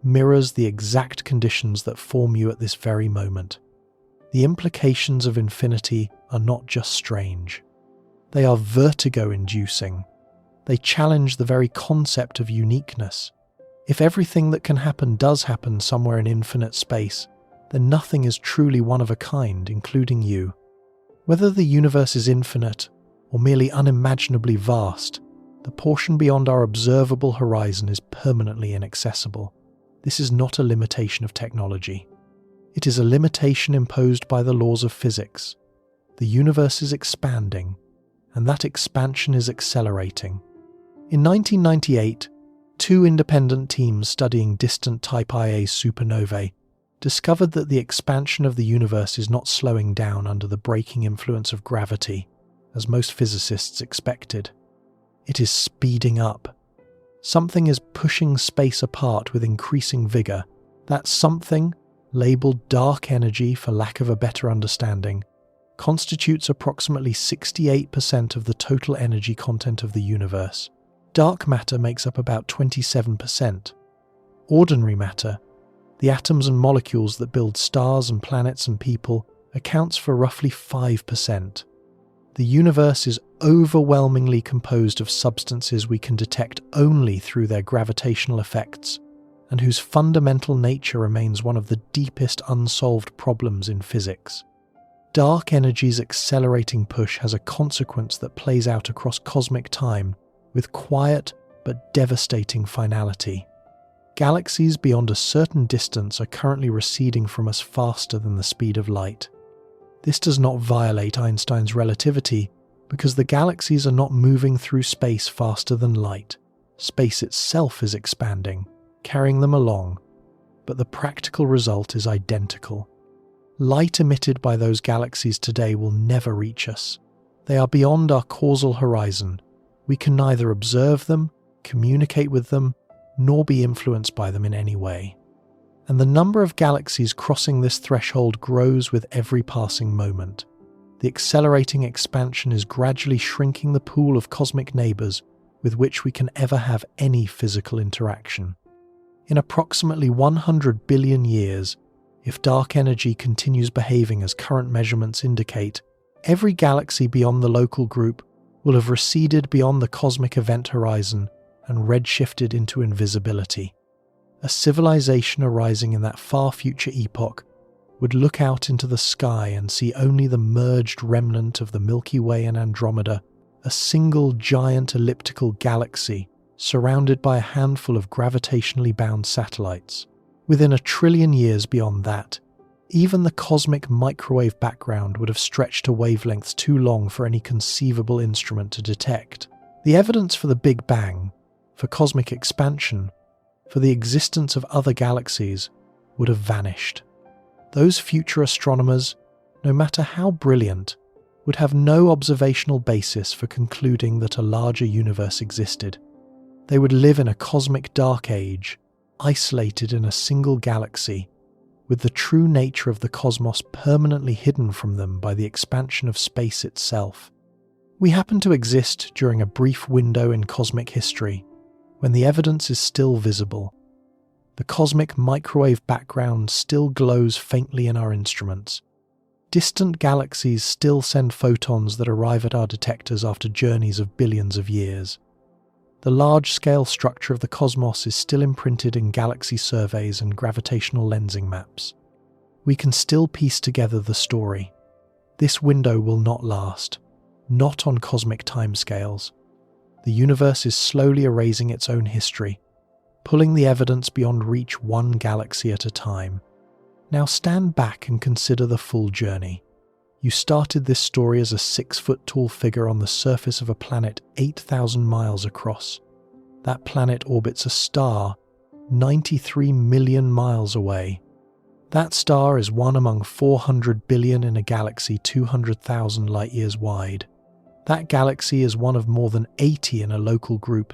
mirrors the exact conditions that form you at this very moment. The implications of infinity are not just strange. They are vertigo-inducing. They challenge the very concept of uniqueness. If everything that can happen does happen somewhere in infinite space, then nothing is truly one of a kind, including you. Whether the universe is infinite or merely unimaginably vast, the portion beyond our observable horizon is permanently inaccessible. This is not a limitation of technology. It is a limitation imposed by the laws of physics. The universe is expanding, and that expansion is accelerating. In 1998, 2 independent teams studying distant Type Ia supernovae discovered that the expansion of the universe is not slowing down under the braking influence of gravity, as most physicists expected. It is speeding up. Something is pushing space apart with increasing vigor. That something, labeled dark energy for lack of a better understanding, constitutes approximately 68% of the total energy content of the universe. Dark matter makes up about 27%. Ordinary matter, the atoms and molecules that build stars and planets and people, accounts for roughly 5%. The universe is overwhelmingly composed of substances we can detect only through their gravitational effects, and whose fundamental nature remains one of the deepest unsolved problems in physics. Dark energy's accelerating push has a consequence that plays out across cosmic time with quiet but devastating finality. Galaxies beyond a certain distance are currently receding from us faster than the speed of light. This does not violate Einstein's relativity because the galaxies are not moving through space faster than light. Space itself is expanding, carrying them along, but the practical result is identical. Light emitted by those galaxies today will never reach us. They are beyond our causal horizon. We can neither observe them, communicate with them, nor be influenced by them in any way. And the number of galaxies crossing this threshold grows with every passing moment. The accelerating expansion is gradually shrinking the pool of cosmic neighbours with which we can ever have any physical interaction. In approximately 100 billion years, if dark energy continues behaving as current measurements indicate, every galaxy beyond the local group will have receded beyond the cosmic event horizon and redshifted into invisibility. A civilization arising in that far future epoch would look out into the sky and see only the merged remnant of the Milky Way and Andromeda, a single giant elliptical galaxy surrounded by a handful of gravitationally bound satellites. Within 1 trillion years beyond that, even the cosmic microwave background would have stretched to wavelengths too long for any conceivable instrument to detect. The evidence for the Big Bang, for cosmic expansion, for the existence of other galaxies would have vanished. Those future astronomers, no matter how brilliant, would have no observational basis for concluding that a larger universe existed. They would live in a cosmic dark age, isolated in a single galaxy, with the true nature of the cosmos permanently hidden from them by the expansion of space itself. We happen to exist during a brief window in cosmic history, when the evidence is still visible. The cosmic microwave background still glows faintly in our instruments. Distant galaxies still send photons that arrive at our detectors after journeys of billions of years. The large-scale structure of the cosmos is still imprinted in galaxy surveys and gravitational lensing maps. We can still piece together the story. This window will not last, not on cosmic timescales. The universe is slowly erasing its own history, pulling the evidence beyond reach one galaxy at a time. Now stand back and consider the full journey. You started this story as a 6-foot-tall figure on the surface of a planet 8,000 miles across. That planet orbits a star 93 million miles away. That star is one among 400 billion in a galaxy 200,000 light-years wide. That galaxy is one of more than 80 in a local group,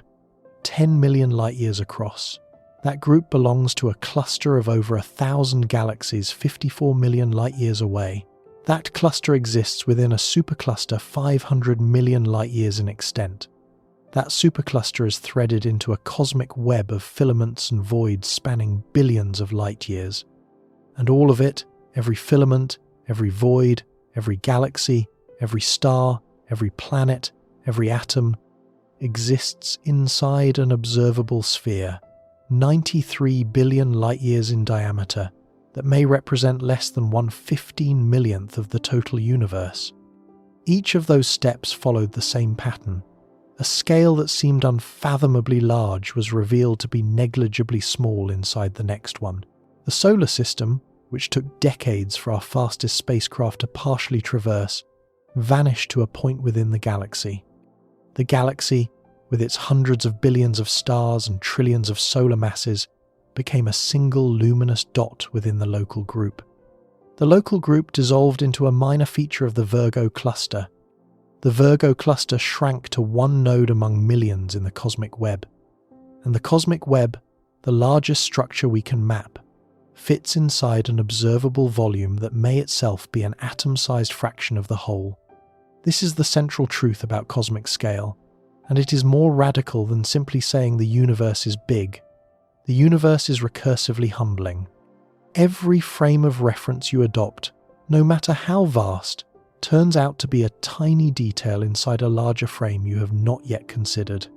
10 million light-years across. That group belongs to a cluster of over 1,000 galaxies 54 million light-years away. That cluster exists within a supercluster 500 million light-years in extent. That supercluster is threaded into a cosmic web of filaments and voids spanning billions of light-years. And all of it, every filament, every void, every galaxy, every star, every planet, every atom, exists inside an observable sphere, 93 billion light-years in diameter, that may represent less than 1/15 millionth of the total universe. Each of those steps followed the same pattern. A scale that seemed unfathomably large was revealed to be negligibly small inside the next one. The solar system, which took decades for our fastest spacecraft to partially traverse, vanished to a point within the galaxy. The galaxy, with its hundreds of billions of stars and trillions of solar masses, became a single luminous dot within the local group. The local group dissolved into a minor feature of the Virgo cluster. The Virgo cluster shrank to one node among millions in the cosmic web. And the cosmic web, the largest structure we can map, fits inside an observable volume that may itself be an atom-sized fraction of the whole. This is the central truth about cosmic scale, and it is more radical than simply saying the universe is big. The universe is recursively humbling. Every frame of reference you adopt, no matter how vast, turns out to be a tiny detail inside a larger frame you have not yet considered.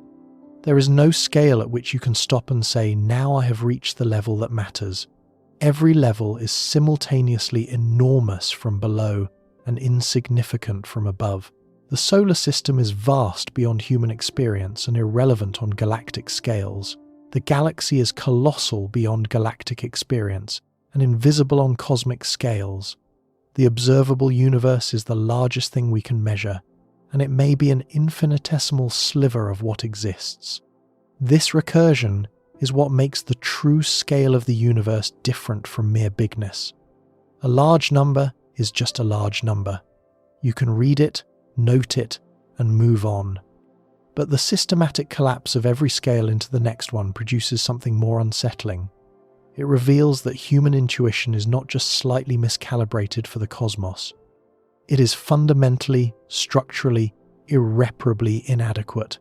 There is no scale at which you can stop and say, now I have reached the level that matters. Every level is simultaneously enormous from below and insignificant from above. The solar system is vast beyond human experience and irrelevant on galactic scales. The galaxy is colossal beyond galactic experience and invisible on cosmic scales. The observable universe is the largest thing we can measure, and it may be an infinitesimal sliver of what exists. This recursion is what makes the true scale of the universe different from mere bigness. A large number is just a large number. You can read it, note it, and move on. But the systematic collapse of every scale into the next one produces something more unsettling. It reveals that human intuition is not just slightly miscalibrated for the cosmos. It is fundamentally, structurally, irreparably inadequate.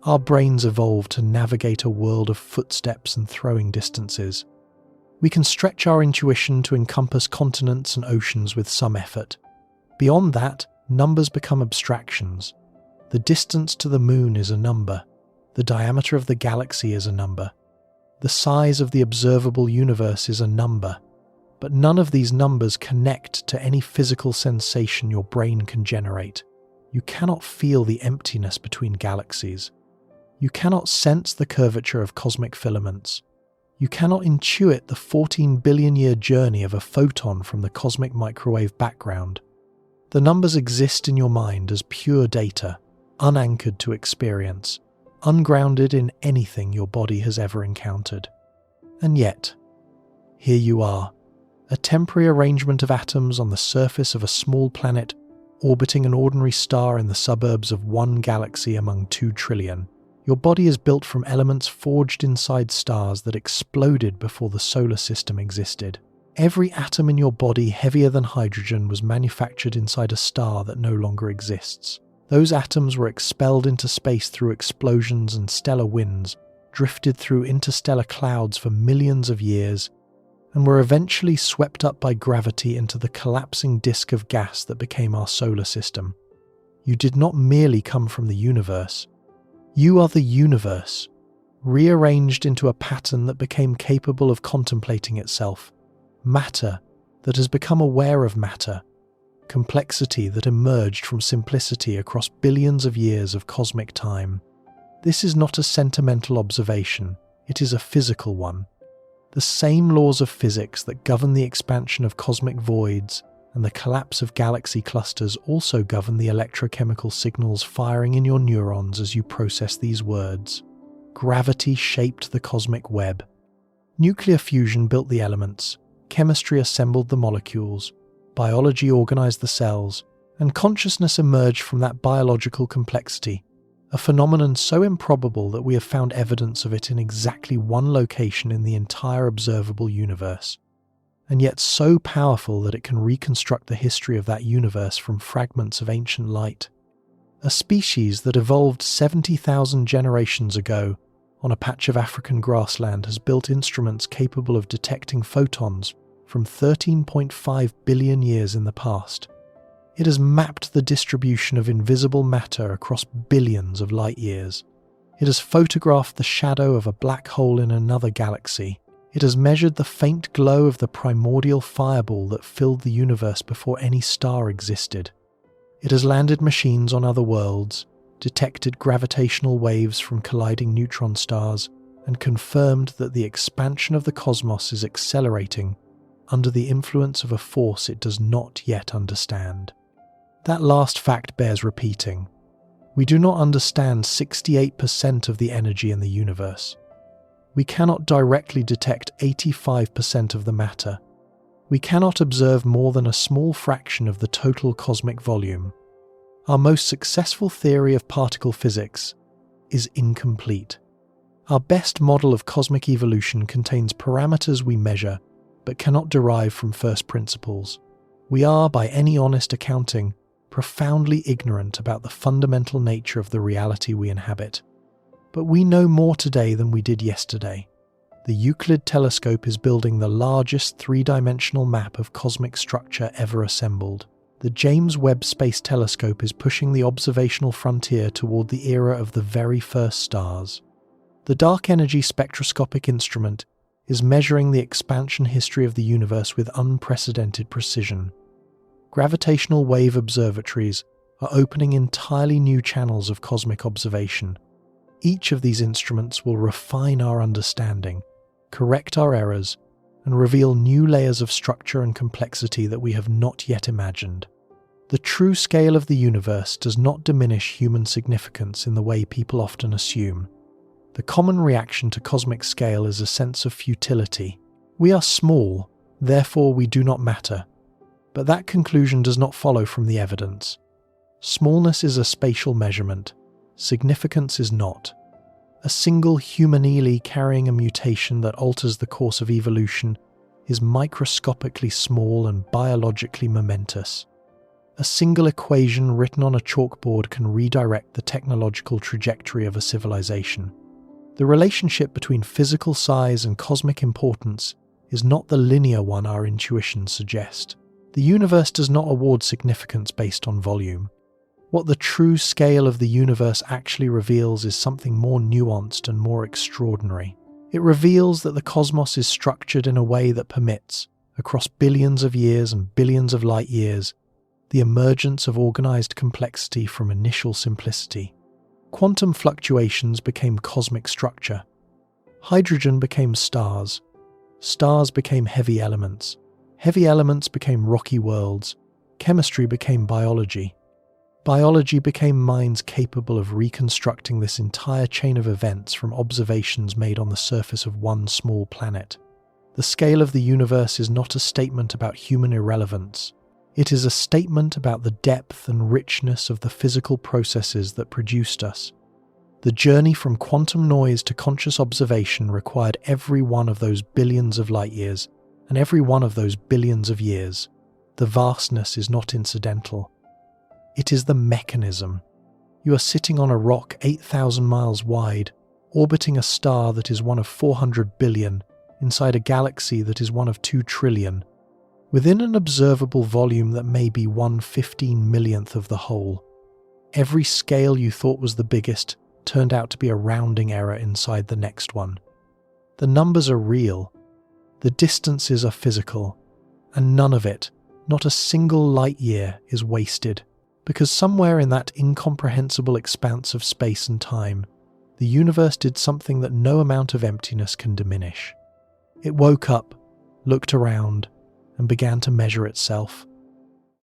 Our brains evolved to navigate a world of footsteps and throwing distances. We can stretch our intuition to encompass continents and oceans with some effort. Beyond that, numbers become abstractions. The distance to the moon is a number. The diameter of the galaxy is a number. The size of the observable universe is a number. But none of these numbers connect to any physical sensation your brain can generate. You cannot feel the emptiness between galaxies. You cannot sense the curvature of cosmic filaments. You cannot intuit the 14 billion year journey of a photon from the cosmic microwave background. The numbers exist in your mind as pure data, unanchored to experience, ungrounded in anything your body has ever encountered. And yet, here you are, a temporary arrangement of atoms on the surface of a small planet orbiting an ordinary star in the suburbs of one galaxy among 2 trillion. Your body is built from elements forged inside stars that exploded before the solar system existed. Every atom in your body heavier than hydrogen was manufactured inside a star that no longer exists. Those atoms were expelled into space through explosions and stellar winds, drifted through interstellar clouds for millions of years, and were eventually swept up by gravity into the collapsing disk of gas that became our solar system. You did not merely come from the universe. You are the universe, rearranged into a pattern that became capable of contemplating itself. Matter that has become aware of matter. Complexity that emerged from simplicity across billions of years of cosmic time. This is not a sentimental observation, it is a physical one. The same laws of physics that govern the expansion of cosmic voids and the collapse of galaxy clusters also govern the electrochemical signals firing in your neurons as you process these words. Gravity shaped the cosmic web. Nuclear fusion built the elements, chemistry assembled the molecules, biology organized the cells, and consciousness emerged from that biological complexity, a phenomenon so improbable that we have found evidence of it in exactly one location in the entire observable universe, and yet so powerful that it can reconstruct the history of that universe from fragments of ancient light. A species that evolved 70,000 generations ago on a patch of African grassland has built instruments capable of detecting photons from 13.5 billion years in the past. It has mapped the distribution of invisible matter across billions of light years. It has photographed the shadow of a black hole in another galaxy. It has measured the faint glow of the primordial fireball that filled the universe before any star existed. It has landed machines on other worlds, detected gravitational waves from colliding neutron stars, and confirmed that the expansion of the cosmos is accelerating under the influence of a force it does not yet understand. That last fact bears repeating. We do not understand 68% of the energy in the universe. We cannot directly detect 85% of the matter. We cannot observe more than a small fraction of the total cosmic volume. Our most successful theory of particle physics is incomplete. Our best model of cosmic evolution contains parameters we measure, but cannot derive from first principles. We are, by any honest accounting, profoundly ignorant about the fundamental nature of the reality we inhabit. But we know more today than we did yesterday. The Euclid telescope is building the largest three-dimensional map of cosmic structure ever assembled. The James Webb Space Telescope is pushing the observational frontier toward the era of the very first stars. The Dark Energy Spectroscopic Instrument is measuring the expansion history of the universe with unprecedented precision. Gravitational wave observatories are opening entirely new channels of cosmic observation. Each of these instruments will refine our understanding, correct our errors, and reveal new layers of structure and complexity that we have not yet imagined. The true scale of the universe does not diminish human significance in the way people often assume. The common reaction to cosmic scale is a sense of futility. We are small, therefore we do not matter. But that conclusion does not follow from the evidence. Smallness is a spatial measurement. Significance is not. A single human allele carrying a mutation that alters the course of evolution is microscopically small and biologically momentous. A single equation written on a chalkboard can redirect the technological trajectory of a civilization. The relationship between physical size and cosmic importance is not the linear one our intuitions suggest. The universe does not award significance based on volume. What the true scale of the universe actually reveals is something more nuanced and more extraordinary. It reveals that the cosmos is structured in a way that permits, across billions of years and billions of light years, the emergence of organized complexity from initial simplicity. Quantum fluctuations became cosmic structure. Hydrogen became stars. Stars became heavy elements. Heavy elements became rocky worlds. Chemistry became biology. Biology became minds capable of reconstructing this entire chain of events from observations made on the surface of one small planet. The scale of the universe is not a statement about human irrelevance. It is a statement about the depth and richness of the physical processes that produced us. The journey from quantum noise to conscious observation required every one of those billions of light years, and every one of those billions of years. The vastness is not incidental. It is the mechanism. You are sitting on a rock 8,000 miles wide, orbiting a star that is one of 400 billion, inside a galaxy that is one of 2 trillion, within an observable volume that may be 1/15,000,000th of the whole. Every scale you thought was the biggest turned out to be a rounding error inside the next one. The numbers are real. The distances are physical. And none of it, not a single light year, is wasted. Because somewhere in that incomprehensible expanse of space and time, the universe did something that no amount of emptiness can diminish. It woke up, looked around, and began to measure itself.